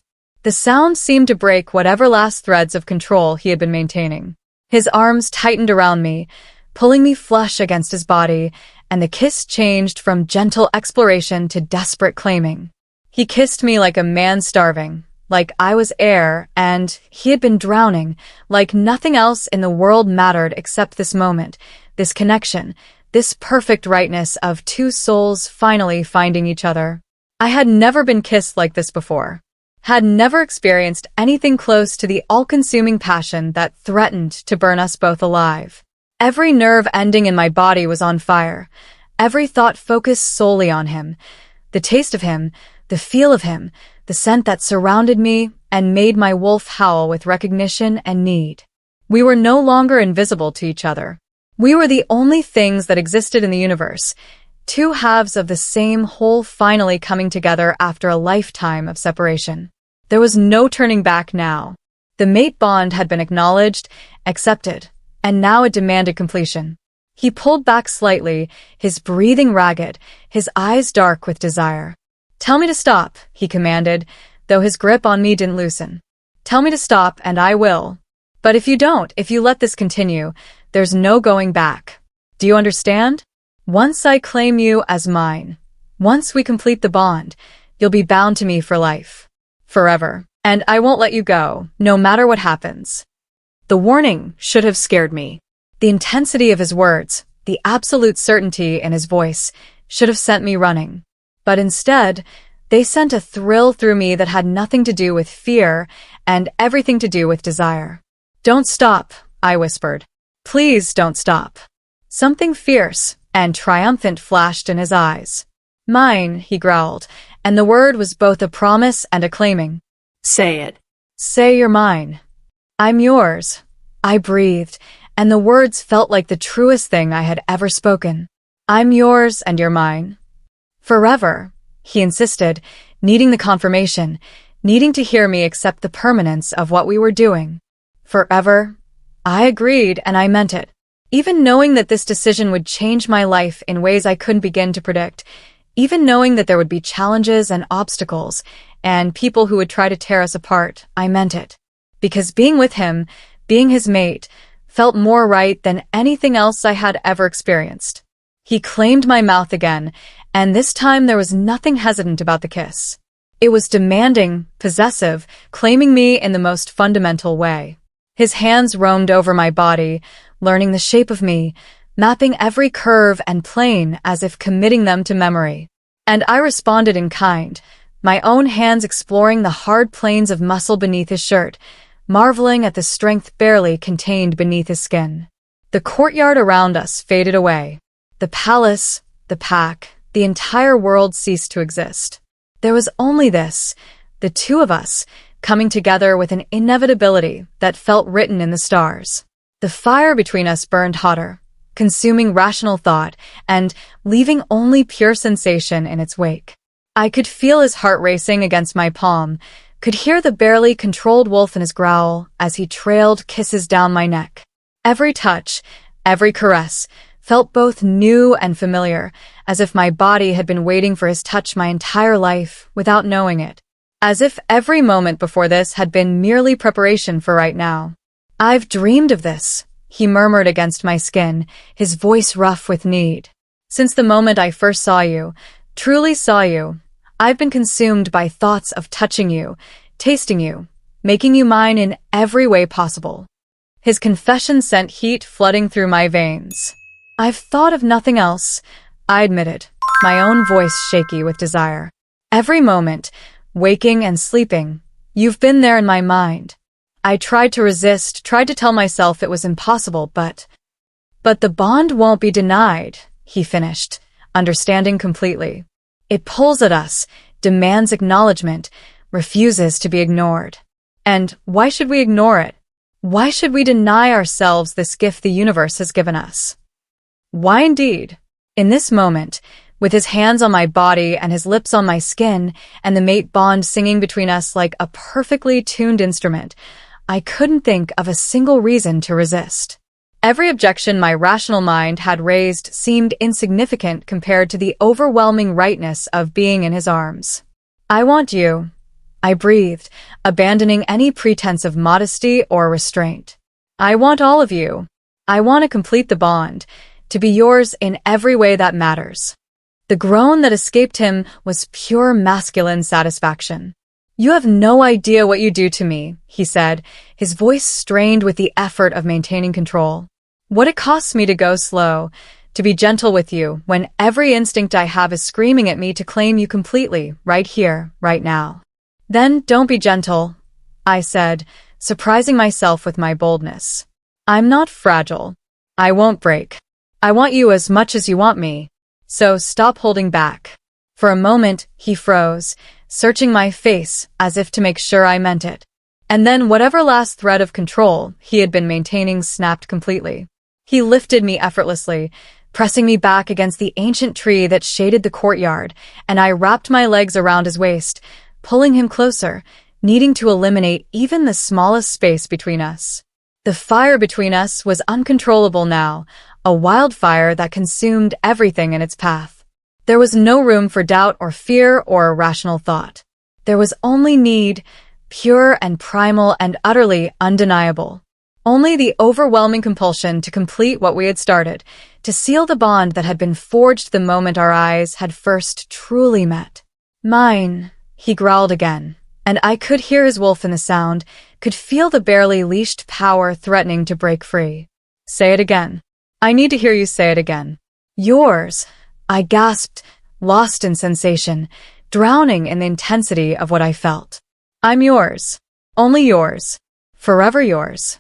The sound seemed to break whatever last threads of control he had been maintaining. His arms tightened around me, pulling me flush against his body, and the kiss changed from gentle exploration to desperate claiming. He kissed me like a man starving, like I was air, and he had been drowning, like nothing else in the world mattered except this moment, this connection, this perfect rightness of two souls finally finding each other. I had never been kissed like this before, had never experienced anything close to the all-consuming passion that threatened to burn us both alive. Every nerve ending in my body was on fire, every thought focused solely on him, the taste of him, the feel of him, the scent that surrounded me and made my wolf howl with recognition and need. We were no longer invisible to each other. We were the only things that existed in the universe, two halves of the same whole finally coming together after a lifetime of separation. There was no turning back now. The mate bond had been acknowledged, accepted, and now it demanded completion. He pulled back slightly, his breathing ragged, his eyes dark with desire. "Tell me to stop," he commanded, though his grip on me didn't loosen. "Tell me to stop, and I will. But if you don't, if you let this continue, there's no going back. Do you understand? Once I claim you as mine, once we complete the bond, you'll be bound to me for life. Forever. And I won't let you go, no matter what happens." The warning should have scared me. The intensity of his words, the absolute certainty in his voice, should have sent me running. But instead, they sent a thrill through me that had nothing to do with fear and everything to do with desire. "Don't stop," I whispered. "Please don't stop." Something fierce and triumphant flashed in his eyes. "Mine," he growled, and the word was both a promise and a claiming. "Say it." "Say you're mine." "I'm yours," I breathed, and the words felt like the truest thing I had ever spoken. "I'm yours and you're mine. Forever," he insisted, needing the confirmation, needing to hear me accept the permanence of what we were doing. Forever? I agreed, and I meant it. Even knowing that this decision would change my life in ways I couldn't begin to predict, even knowing that there would be challenges and obstacles, and people who would try to tear us apart, I meant it. Because being with him, being his mate, felt more right than anything else I had ever experienced. He claimed my mouth again, and this time there was nothing hesitant about the kiss. It was demanding, possessive, claiming me in the most fundamental way. His hands roamed over my body, learning the shape of me, mapping every curve and plane as if committing them to memory. And I responded in kind, my own hands exploring the hard planes of muscle beneath his shirt, marveling at the strength barely contained beneath his skin. The courtyard around us faded away. The palace, the pack, the entire world ceased to exist. There was only this, the two of us, coming together with an inevitability that felt written in the stars. The fire between us burned hotter, consuming rational thought and leaving only pure sensation in its wake. I could feel his heart racing against my palm, could hear the barely controlled wolf in his growl as he trailed kisses down my neck. Every touch, every caress, felt both new and familiar, as if my body had been waiting for his touch my entire life without knowing it. As if every moment before this had been merely preparation for right now. "I've dreamed of this," he murmured against my skin, his voice rough with need. "Since the moment I first saw you, truly saw you, I've been consumed by thoughts of touching you, tasting you, making you mine in every way possible." His confession sent heat flooding through my veins. "I've thought of nothing else," I admitted, my own voice shaky with desire. "Every moment, waking and sleeping, you've been there in my mind." I tried to resist, tried to tell myself it was impossible, but the bond won't be denied, he finished, understanding completely. It pulls at us, demands acknowledgement, refuses to be ignored. And why should we ignore it? Why should we deny ourselves this gift the universe has given us? Why indeed? In this moment, with his hands on my body and his lips on my skin, and the mate bond singing between us like a perfectly tuned instrument, I couldn't think of a single reason to resist. Every objection my rational mind had raised seemed insignificant compared to the overwhelming rightness of being in his arms. "I want you," I breathed, abandoning any pretense of modesty or restraint. "I want all of you. I want to complete the bond, to be yours in every way that matters." The groan that escaped him was pure masculine satisfaction. "You have no idea what you do to me," he said, his voice strained with the effort of maintaining control. "What it costs me to go slow, to be gentle with you, when every instinct I have is screaming at me to claim you completely, right here, right now." "Then don't be gentle," I said, surprising myself with my boldness. "I'm not fragile. I won't break. I want you as much as you want me. So stop holding back." For a moment, he froze, searching my face as if to make sure I meant it. And then whatever last thread of control he had been maintaining snapped completely. He lifted me effortlessly, pressing me back against the ancient tree that shaded the courtyard, and I wrapped my legs around his waist, pulling him closer, needing to eliminate even the smallest space between us. The fire between us was uncontrollable now, a wildfire that consumed everything in its path. There was no room for doubt or fear or irrational thought. There was only need, pure and primal and utterly undeniable. Only the overwhelming compulsion to complete what we had started, to seal the bond that had been forged the moment our eyes had first truly met. "Mine," he growled again, and I could hear his wolf in the sound, could feel the barely leashed power threatening to break free. "Say it again. I need to hear you say it again." "Yours," I gasped, lost in sensation, drowning in the intensity of what I felt. "I'm yours. Only yours. Forever yours."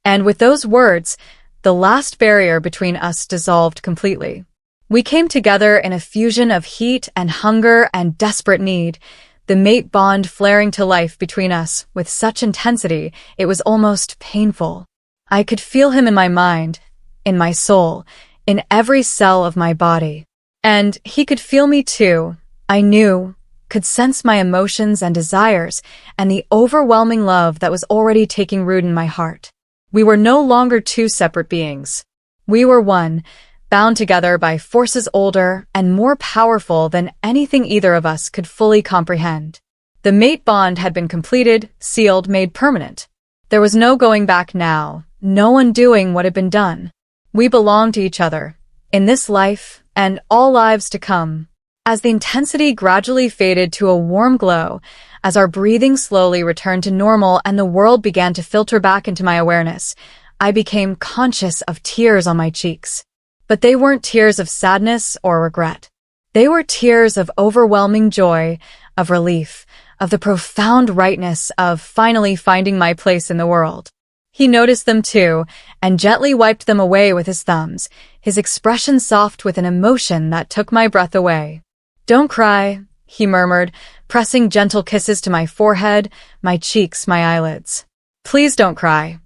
And with those words, the last barrier between us dissolved completely. We came together in a fusion of heat and hunger and desperate need, the mate bond flaring to life between us with such intensity it was almost painful. I could feel him in my mind, in my soul, in every cell of my body. And he could feel me too, I knew, could sense my emotions and desires and the overwhelming love that was already taking root in my heart. We were no longer two separate beings. We were one, bound together by forces older and more powerful than anything either of us could fully comprehend. The mate bond had been completed, sealed, made permanent. There was no going back now, no undoing what had been done. We belonged to each other, in this life and all lives to come. As the intensity gradually faded to a warm glow, as our breathing slowly returned to normal and the world began to filter back into my awareness, I became conscious of tears on my cheeks. But they weren't tears of sadness or regret. They were tears of overwhelming joy, of relief, of the profound rightness of finally finding my place in the world. He noticed them too, and gently wiped them away with his thumbs, his expression soft with an emotion that took my breath away. "Don't cry," he murmured, pressing gentle kisses to my forehead, my cheeks, my eyelids. "Please don't cry."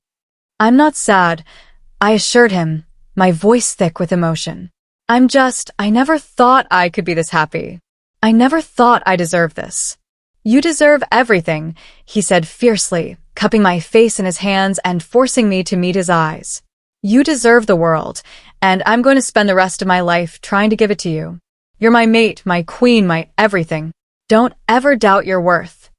"I'm not sad," I assured him, my voice thick with emotion. I never thought I could be this happy. I never thought I deserved this." "You deserve everything," he said fiercely, cupping my face in his hands and forcing me to meet his eyes. "You deserve the world, and I'm going to spend the rest of my life trying to give it to you. You're my mate, my queen, my everything. Don't ever doubt your worth."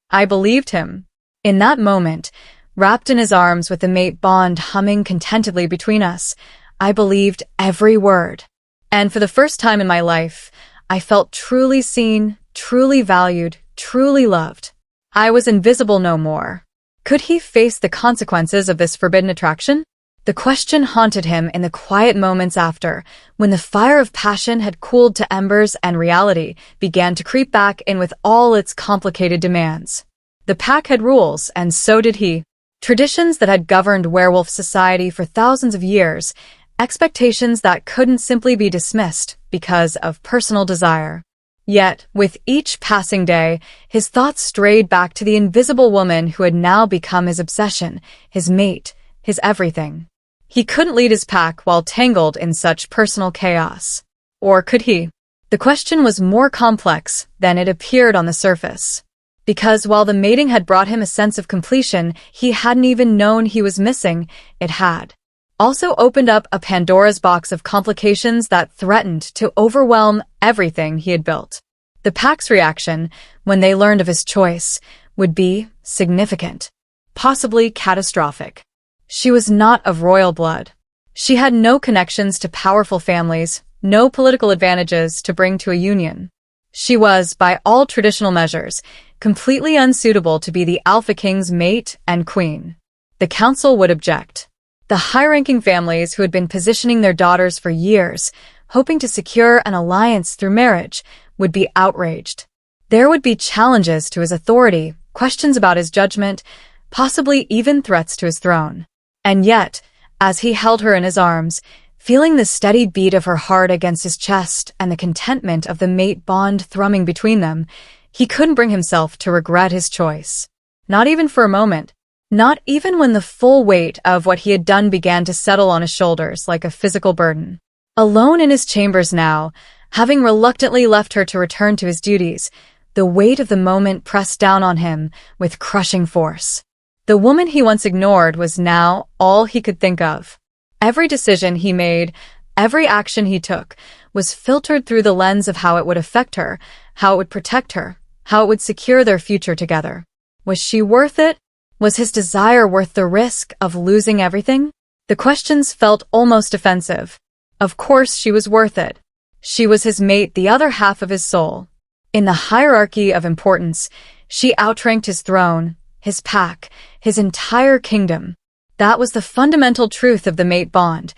I believed him. In that moment, wrapped in his arms with the mate bond humming contentedly between us, I believed every word. And for the first time in my life, I felt truly seen, truly valued, truly loved. I was invisible no more. Could he face the consequences of this forbidden attraction? The question haunted him in the quiet moments after, when the fire of passion had cooled to embers and reality began to creep back in with all its complicated demands. The pack had rules, and so did he. Traditions that had governed werewolf society for thousands of years, expectations that couldn't simply be dismissed because of personal desire. Yet, with each passing day, his thoughts strayed back to the invisible woman who had now become his obsession, his mate, his everything. He couldn't lead his pack while tangled in such personal chaos. Or could he? The question was more complex than it appeared on the surface. Because while the mating had brought him a sense of completion he hadn't even known he was missing, it had also opened up a Pandora's box of complications that threatened to overwhelm everything he had built. The pack's reaction, when they learned of his choice, would be significant, possibly catastrophic. She was not of royal blood. She had no connections to powerful families, no political advantages to bring to a union. She was, by all traditional measures, completely unsuitable to be the Alpha King's mate and queen. The council would object. The high-ranking families who had been positioning their daughters for years, hoping to secure an alliance through marriage, would be outraged. There would be challenges to his authority, questions about his judgment, possibly even threats to his throne. And yet, as he held her in his arms, feeling the steady beat of her heart against his chest and the contentment of the mate bond thrumming between them, he couldn't bring himself to regret his choice. Not even for a moment. Not even when the full weight of what he had done began to settle on his shoulders like a physical burden. Alone in his chambers now, having reluctantly left her to return to his duties, the weight of the moment pressed down on him with crushing force. The woman he once ignored was now all he could think of. Every decision he made, every action he took, was filtered through the lens of how it would affect her, how it would protect her, how it would secure their future together. Was she worth it? Was his desire worth the risk of losing everything? The questions felt almost offensive. Of course she was worth it. She was his mate, the other half of his soul. In the hierarchy of importance, she outranked his throne, his pack, his entire kingdom. That was the fundamental truth of the mate bond,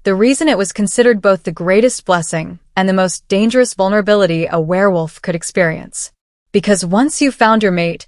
the reason it was considered both the greatest blessing and the most dangerous vulnerability a werewolf could experience. Because once you found your mate,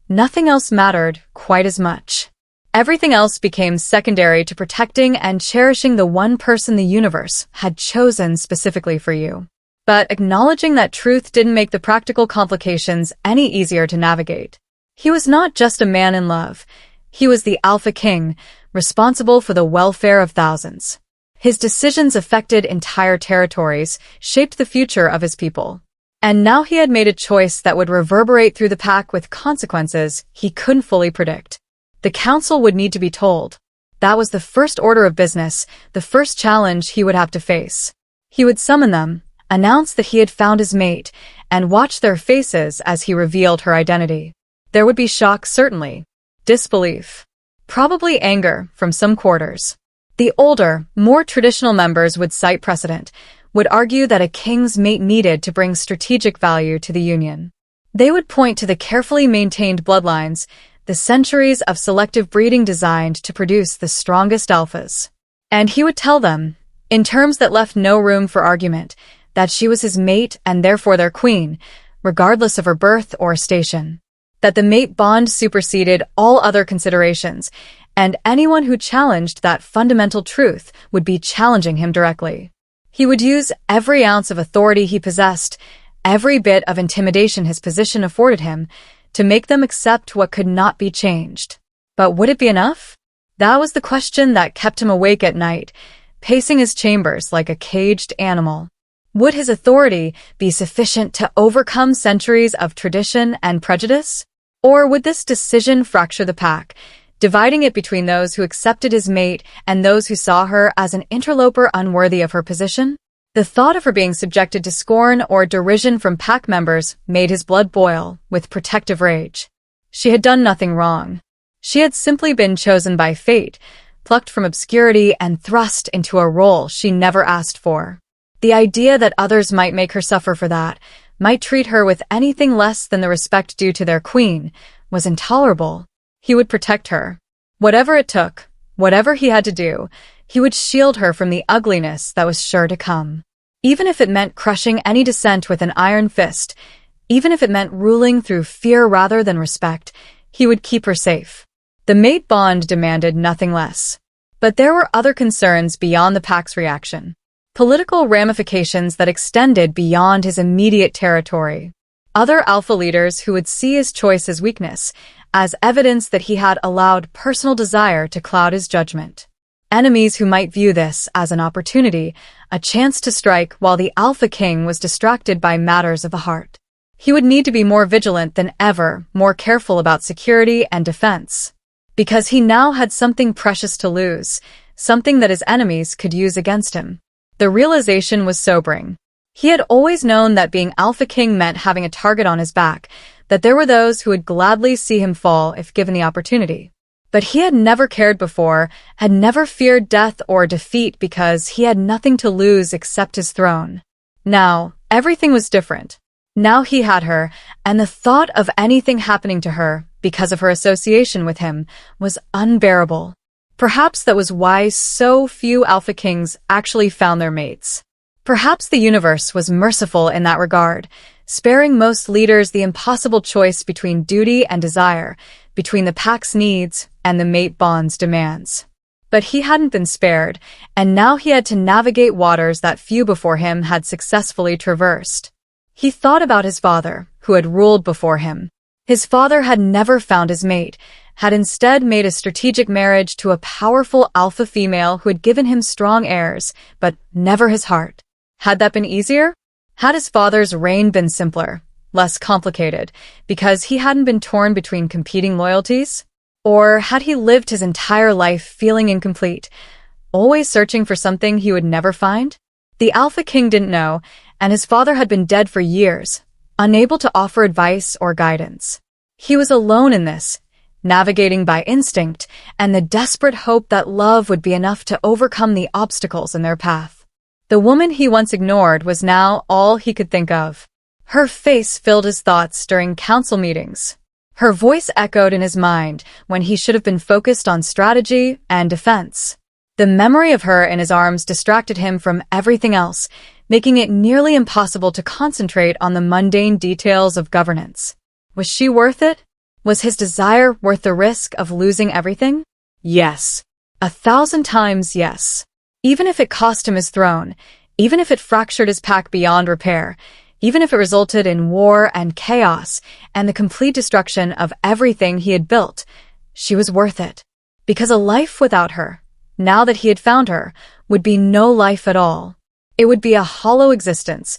nothing else mattered quite as much. Everything else became secondary to protecting and cherishing the one person the universe had chosen specifically for you. But acknowledging that truth didn't make the practical complications any easier to navigate. He was not just a man in love. He was the Alpha King, responsible for the welfare of thousands. His decisions affected entire territories, shaped the future of his people. And now he had made a choice that would reverberate through the pack with consequences he couldn't fully predict. The council would need to be told. That was the first order of business, the first challenge he would have to face. He would summon them, announce that he had found his mate, and watch their faces as he revealed her identity. There would be shock, certainly. Disbelief. Probably anger from some quarters. The older, more traditional members would cite precedent, would argue that a king's mate needed to bring strategic value to the union. They would point to the carefully maintained bloodlines, the centuries of selective breeding designed to produce the strongest alphas. And he would tell them, in terms that left no room for argument, that she was his mate and therefore their queen, regardless of her birth or station. That the mate bond superseded all other considerations, and anyone who challenged that fundamental truth would be challenging him directly. He would use every ounce of authority he possessed, every bit of intimidation his position afforded him, to make them accept what could not be changed. But would it be enough? That was the question that kept him awake at night, pacing his chambers like a caged animal. Would his authority be sufficient to overcome centuries of tradition and prejudice? Or would this decision fracture the pack, dividing it between those who accepted his mate and those who saw her as an interloper unworthy of her position? The thought of her being subjected to scorn or derision from pack members made his blood boil with protective rage. She had done nothing wrong. She had simply been chosen by fate, plucked from obscurity and thrust into a role she never asked for. The idea that others might make her suffer for that, might treat her with anything less than the respect due to their queen, was intolerable. He would protect her. Whatever it took, whatever he had to do, he would shield her from the ugliness that was sure to come. Even if it meant crushing any dissent with an iron fist, even if it meant ruling through fear rather than respect, he would keep her safe. The mate bond demanded nothing less. But there were other concerns beyond the pack's reaction. Political ramifications that extended beyond his immediate territory. Other alpha leaders who would see his choice as weakness, as evidence that he had allowed personal desire to cloud his judgment. Enemies who might view this as an opportunity, a chance to strike while the Alpha King was distracted by matters of the heart. He would need to be more vigilant than ever, more careful about security and defense. Because he now had something precious to lose, something that his enemies could use against him. The realization was sobering. He had always known that being Alpha King meant having a target on his back, that there were those who would gladly see him fall if given the opportunity. But he had never cared before, had never feared death or defeat because he had nothing to lose except his throne. Now, everything was different. Now he had her, and the thought of anything happening to her, because of her association with him, was unbearable. Perhaps that was why so few Alpha Kings actually found their mates. Perhaps the universe was merciful in that regard, sparing most leaders the impossible choice between duty and desire, between the pack's needs and the mate bond's demands. But he hadn't been spared, and now he had to navigate waters that few before him had successfully traversed. He thought about his father, who had ruled before him. His father had never found his mate, had instead made a strategic marriage to a powerful alpha female who had given him strong heirs, but never his heart. Had that been easier? Had his father's reign been simpler, less complicated, because he hadn't been torn between competing loyalties? Or had he lived his entire life feeling incomplete, always searching for something he would never find? The Alpha King didn't know, and his father had been dead for years, unable to offer advice or guidance. He was alone in this, navigating by instinct and the desperate hope that love would be enough to overcome the obstacles in their path. The woman he once ignored was now all he could think of. Her face filled his thoughts during council meetings. Her voice echoed in his mind when he should have been focused on strategy and defense. The memory of her in his arms distracted him from everything else, making it nearly impossible to concentrate on the mundane details of governance. Was she worth it? Was his desire worth the risk of losing everything? Yes. 1,000 times yes. Even if it cost him his throne, even if it fractured his pack beyond repair, even if it resulted in war and chaos and the complete destruction of everything he had built, she was worth it. Because a life without her, now that he had found her, would be no life at all. It would be a hollow existence,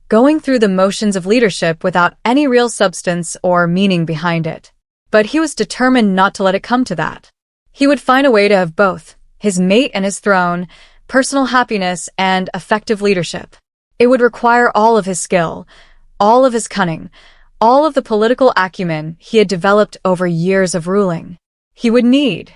going through the motions of leadership without any real substance or meaning behind it. But he was determined not to let it come to that. He would find a way to have both, his mate and his throne, personal happiness and effective leadership. It would require all of his skill, all of his cunning, all of the political acumen he had developed over years of ruling. He would need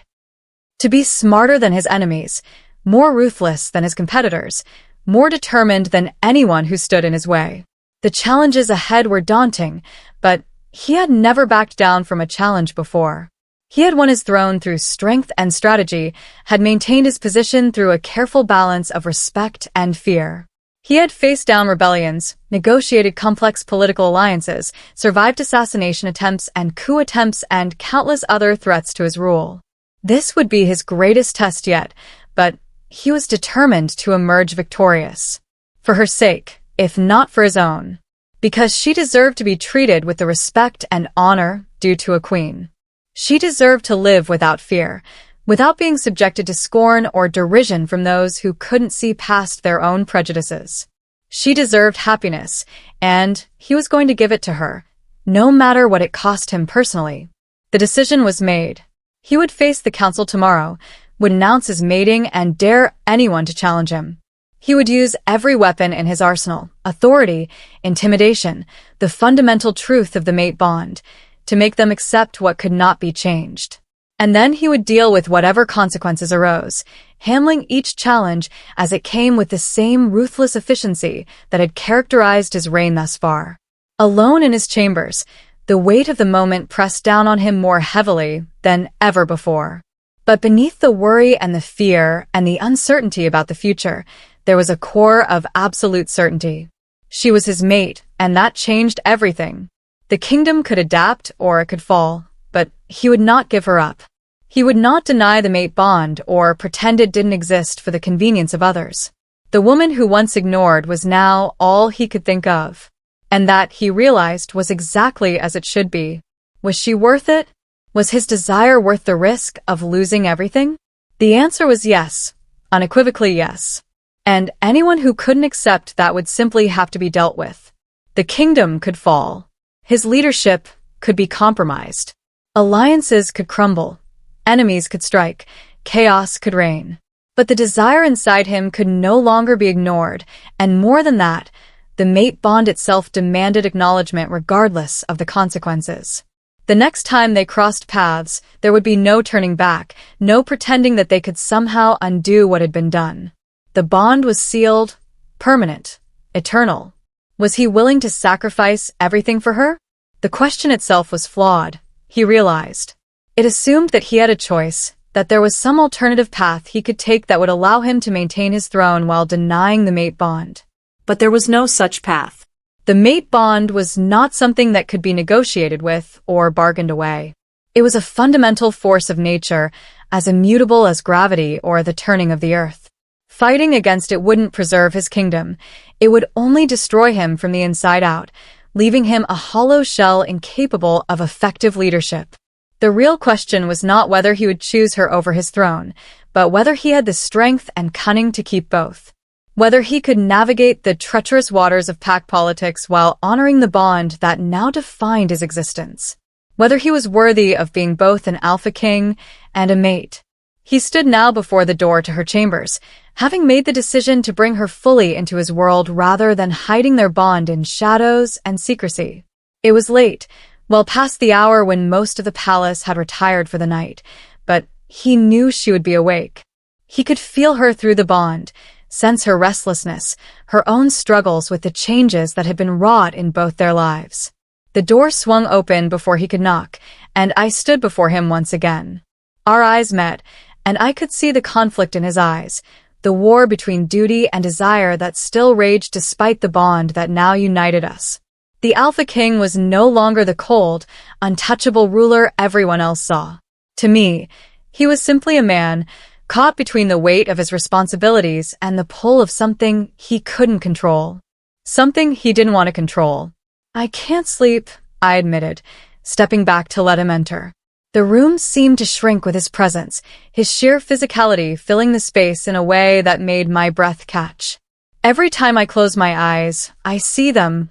to be smarter than his enemies, more ruthless than his competitors, more determined than anyone who stood in his way. The challenges ahead were daunting, but he had never backed down from a challenge before. He had won his throne through strength and strategy, had maintained his position through a careful balance of respect and fear. He had faced down rebellions, negotiated complex political alliances, survived assassination attempts and coup attempts and countless other threats to his rule. This would be his greatest test yet, but he was determined to emerge victorious. For her sake, if not for his own. Because she deserved to be treated with the respect and honor due to a queen. She deserved to live without fear, without being subjected to scorn or derision from those who couldn't see past their own prejudices. She deserved happiness, and he was going to give it to her, no matter what it cost him personally. The decision was made. He would face the council tomorrow, would announce his mating and dare anyone to challenge him. He would use every weapon in his arsenal, authority, intimidation, the fundamental truth of the mate bond, to make them accept what could not be changed. And then he would deal with whatever consequences arose, handling each challenge as it came with the same ruthless efficiency that had characterized his reign thus far. Alone in his chambers, The weight of the moment pressed down on him more heavily than ever before. But beneath the worry and the fear and the uncertainty about the future, there was a core of absolute certainty. She was his mate, and that changed everything. The kingdom could adapt or it could fall, but he would not give her up. He would not deny the mate bond or pretend it didn't exist for the convenience of others. The woman who once ignored was now all he could think of. And that, he realized, was exactly as it should be. Was she worth it? Was his desire worth the risk of losing everything? The answer was yes, unequivocally yes. And anyone who couldn't accept that would simply have to be dealt with. The kingdom could fall. His leadership could be compromised. Alliances could crumble. Enemies could strike. Chaos could reign. But the desire inside him could no longer be ignored, and more than that, the mate bond itself demanded acknowledgement regardless of the consequences. The next time they crossed paths, there would be no turning back, no pretending that they could somehow undo what had been done. The bond was sealed, permanent, eternal. Was he willing to sacrifice everything for her? The question itself was flawed, he realized. It assumed that he had a choice, that there was some alternative path he could take that would allow him to maintain his throne while denying the mate bond. But there was no such path. The mate bond was not something that could be negotiated with or bargained away. It was a fundamental force of nature, as immutable as gravity or the turning of the earth. Fighting against it wouldn't preserve his kingdom. It would only destroy him from the inside out, leaving him a hollow shell incapable of effective leadership. The real question was not whether he would choose her over his throne, but whether he had the strength and cunning to keep both. Whether he could navigate the treacherous waters of pack politics while honoring the bond that now defined his existence. Whether he was worthy of being both an alpha king and a mate. He stood now before the door to her chambers, having made the decision to bring her fully into his world rather than hiding their bond in shadows and secrecy. It was late, well past the hour when most of the palace had retired for the night, but he knew she would be awake. He could feel her through the bond, sense her restlessness, her own struggles with the changes that had been wrought in both their lives. The door swung open before he could knock, and I stood before him once again. Our eyes met, and I could see the conflict in his eyes, the war between duty and desire that still raged despite the bond that now united us. The Alpha King was no longer the cold, untouchable ruler everyone else saw. To me, he was simply a man, caught between the weight of his responsibilities and the pull of something he couldn't control. Something he didn't want to control. "I can't sleep," I admitted, stepping back to let him enter. The room seemed to shrink with his presence, his sheer physicality filling the space in a way that made my breath catch. Every time I close my eyes, I see them,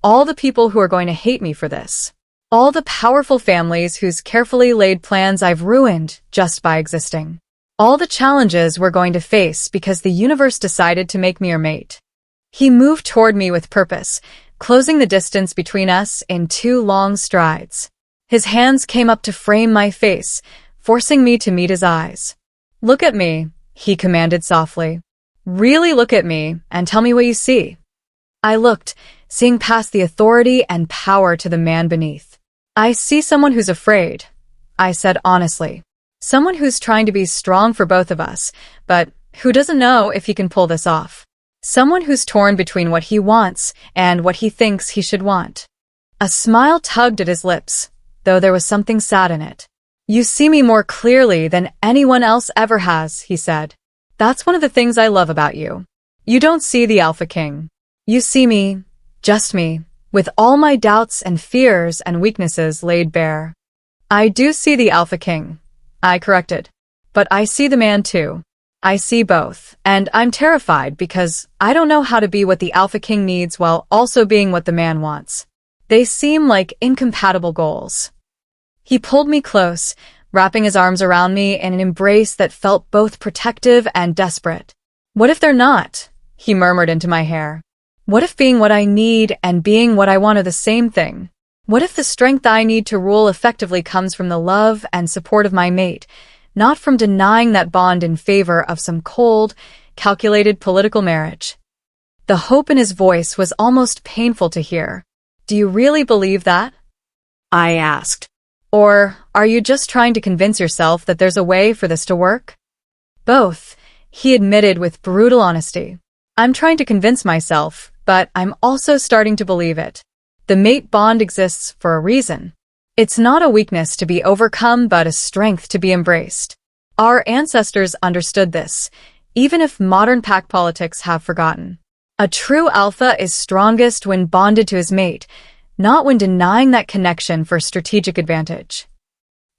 all the people who are going to hate me for this. All the powerful families whose carefully laid plans I've ruined just by existing. All the challenges we're going to face because the universe decided to make me your mate. He moved toward me with purpose, closing the distance between us in 2 long strides. His hands came up to frame my face, forcing me to meet his eyes. "Look at me," he commanded softly. "Really look at me and tell me what you see." I looked, seeing past the authority and power to the man beneath. "I see someone who's afraid," I said honestly. "Someone who's trying to be strong for both of us, but who doesn't know if he can pull this off. Someone who's torn between what he wants and what he thinks he should want." A smile tugged at his lips, though there was something sad in it. "You see me more clearly than anyone else ever has," he said. "That's one of the things I love about you. You don't see the Alpha King. You see me, just me, with all my doubts and fears and weaknesses laid bare." "I do see the Alpha King," I corrected. "But I see the man too. I see both, and I'm terrified because I don't know how to be what the Alpha King needs while also being what the man wants. They seem like incompatible goals." He pulled me close, wrapping his arms around me in an embrace that felt both protective and desperate. "What if they're not?" he murmured into my hair. "What if being what I need and being what I want are the same thing? What if the strength I need to rule effectively comes from the love and support of my mate, not from denying that bond in favor of some cold, calculated political marriage?" The hope in his voice was almost painful to hear. "Do you really believe that?" I asked. Or are you just trying to convince yourself that there's a way for this to work? Both, he admitted with brutal honesty. I'm trying to convince myself, but I'm also starting to believe it. The mate bond exists for a reason. It's not a weakness to be overcome, but a strength to be embraced. Our ancestors understood this, even if modern pack politics have forgotten. A true alpha is strongest when bonded to his mate, not when denying that connection for strategic advantage.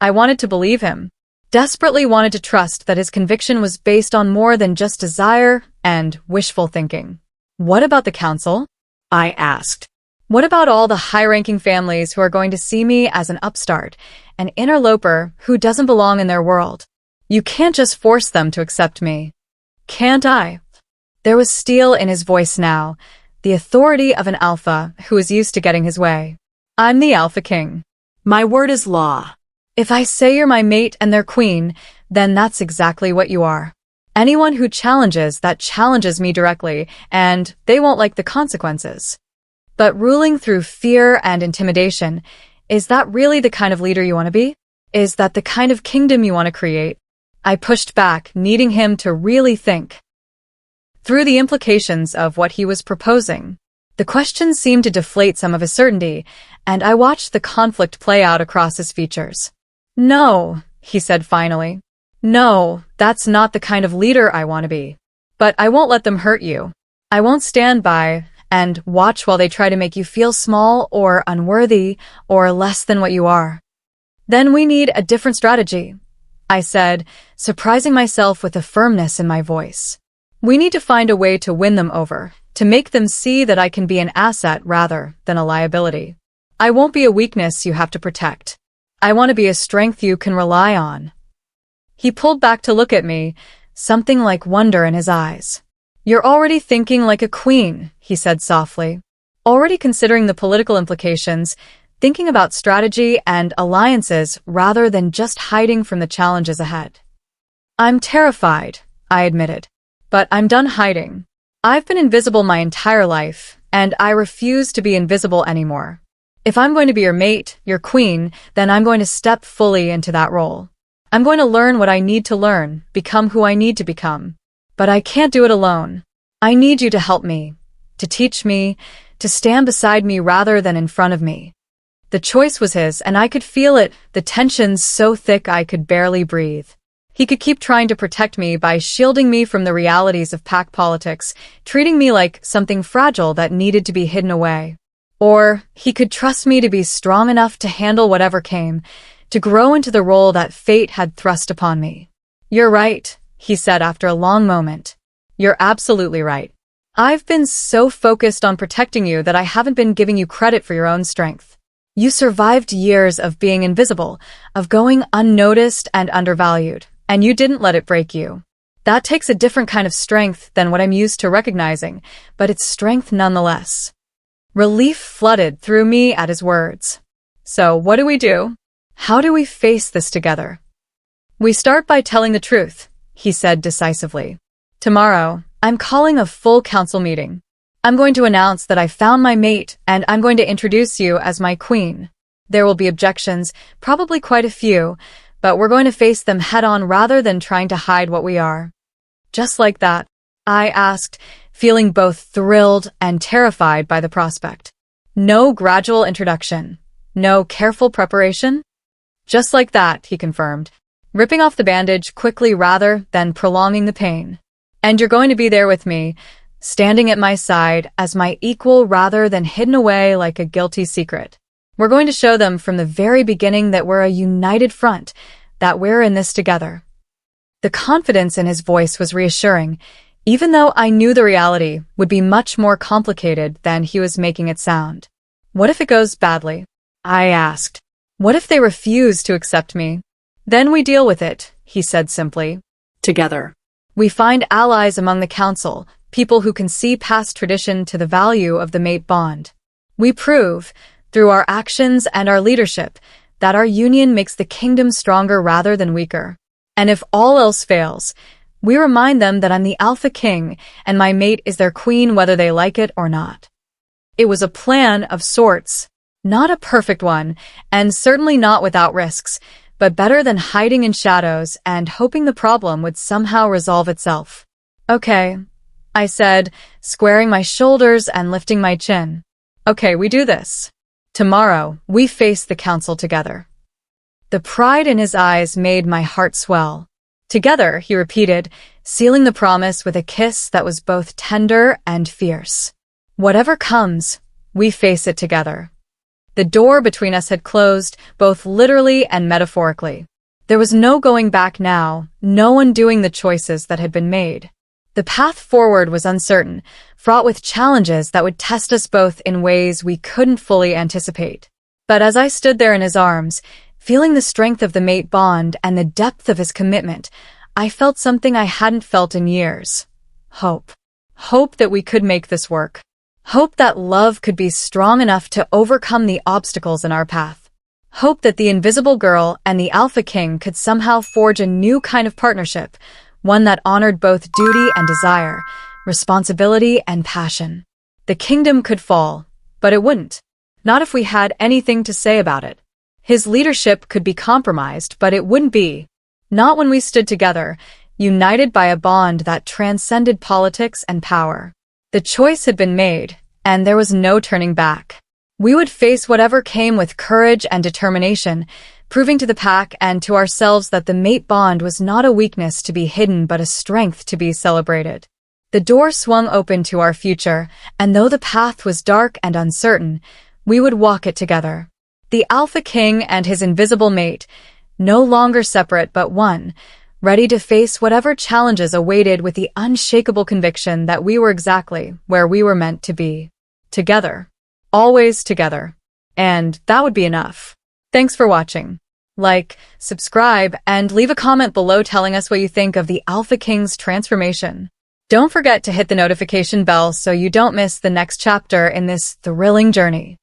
I wanted to believe him, desperately wanted to trust that his conviction was based on more than just desire and wishful thinking. What about the council? I asked. What about all the high-ranking families who are going to see me as an upstart, an interloper who doesn't belong in their world? You can't just force them to accept me. Can't I? There was steel in his voice now, the authority of an alpha who is used to getting his way. I'm the Alpha King. My word is law. If I say you're my mate and their queen, then that's exactly what you are. Anyone who challenges that challenges me directly, and they won't like the consequences. But ruling through fear and intimidation, is that really the kind of leader you want to be? Is that the kind of kingdom you want to create? I pushed back, needing him to really think through the implications of what he was proposing. The question seemed to deflate some of his certainty, and I watched the conflict play out across his features. No, he said finally. No, that's not the kind of leader I want to be. But I won't let them hurt you. I won't stand by and watch while they try to make you feel small or unworthy or less than what you are. Then we need a different strategy, I said, surprising myself with the firmness in my voice. We need to find a way to win them over, to make them see that I can be an asset rather than a liability. I won't be a weakness you have to protect. I want to be a strength you can rely on. He pulled back to look at me, something like wonder in his eyes. You're already thinking like a queen, he said softly. Already considering the political implications, thinking about strategy and alliances rather than just hiding from the challenges ahead. I'm terrified, I admitted. But I'm done hiding. I've been invisible my entire life, and I refuse to be invisible anymore. If I'm going to be your mate, your queen, then I'm going to step fully into that role. I'm going to learn what I need to learn, become who I need to become. But I can't do it alone. I need you to help me, to teach me, to stand beside me rather than in front of me. The choice was his, and I could feel it, the tension so thick I could barely breathe. He could keep trying to protect me by shielding me from the realities of pack politics, treating me like something fragile that needed to be hidden away. Or he could trust me to be strong enough to handle whatever came, to grow into the role that fate had thrust upon me. You're right, he said after a long moment. You're absolutely right. I've been so focused on protecting you that I haven't been giving you credit for your own strength. You survived years of being invisible, of going unnoticed and undervalued. And you didn't let it break you. That takes a different kind of strength than what I'm used to recognizing, but it's strength nonetheless. Relief flooded through me at his words. So what do? How do we face this together? We start by telling the truth, he said decisively. Tomorrow, I'm calling a full council meeting. I'm going to announce that I found my mate, and I'm going to introduce you as my queen. There will be objections, probably quite a few, but we're going to face them head-on rather than trying to hide what we are. Just like that, I asked, feeling both thrilled and terrified by the prospect. No gradual introduction. No careful preparation? Just like that, he confirmed, ripping off the bandage quickly rather than prolonging the pain. And you're going to be there with me, standing at my side as my equal rather than hidden away like a guilty secret. We're going to show them from the very beginning that we're a united front, that we're in this together. The confidence in his voice was reassuring, even though I knew the reality would be much more complicated than he was making it sound. What if it goes badly? I asked. What if they refuse to accept me? Then we deal with it, he said simply. Together. We find allies among the council, people who can see past tradition to the value of the mate bond. We prove, through our actions and our leadership, that our union makes the kingdom stronger rather than weaker. And if all else fails, we remind them that I'm the Alpha King and my mate is their queen whether they like it or not. It was a plan of sorts, Not a perfect one, and certainly not without risks, but better than hiding in shadows and hoping the problem would somehow resolve itself. Okay, I said, squaring my shoulders and lifting my chin. Okay, we do this. Tomorrow, we face the council together. The pride in his eyes made my heart swell. Together, he repeated, sealing the promise with a kiss that was both tender and fierce. Whatever comes, we face it together. The door between us had closed, both literally and metaphorically. There was no going back now, no undoing the choices that had been made. The path forward was uncertain, fraught with challenges that would test us both in ways we couldn't fully anticipate. But as I stood there in his arms, feeling the strength of the mate bond and the depth of his commitment, I felt something I hadn't felt in years. Hope. Hope that we could make this work. Hope that love could be strong enough to overcome the obstacles in our path. Hope that the invisible girl and the Alpha King could somehow forge a new kind of partnership, one that honored both duty and desire, responsibility and passion. The kingdom could fall, but it wouldn't. Not if we had anything to say about it. His leadership could be compromised, but it wouldn't be. Not when we stood together, united by a bond that transcended politics and power. The choice had been made, and there was no turning back. We would face whatever came with courage and determination, proving to the pack and to ourselves that the mate bond was not a weakness to be hidden but a strength to be celebrated. The door swung open to our future, and though the path was dark and uncertain, we would walk it together. The Alpha King and his invisible mate, no longer separate but one, ready to face whatever challenges awaited with the unshakable conviction that we were exactly where we were meant to be. Together. Always together. And that would be enough. Thanks for watching. Like, subscribe, and leave a comment below telling us what you think of the Alpha King's transformation. Don't forget to hit the notification bell so you don't miss the next chapter in this thrilling journey.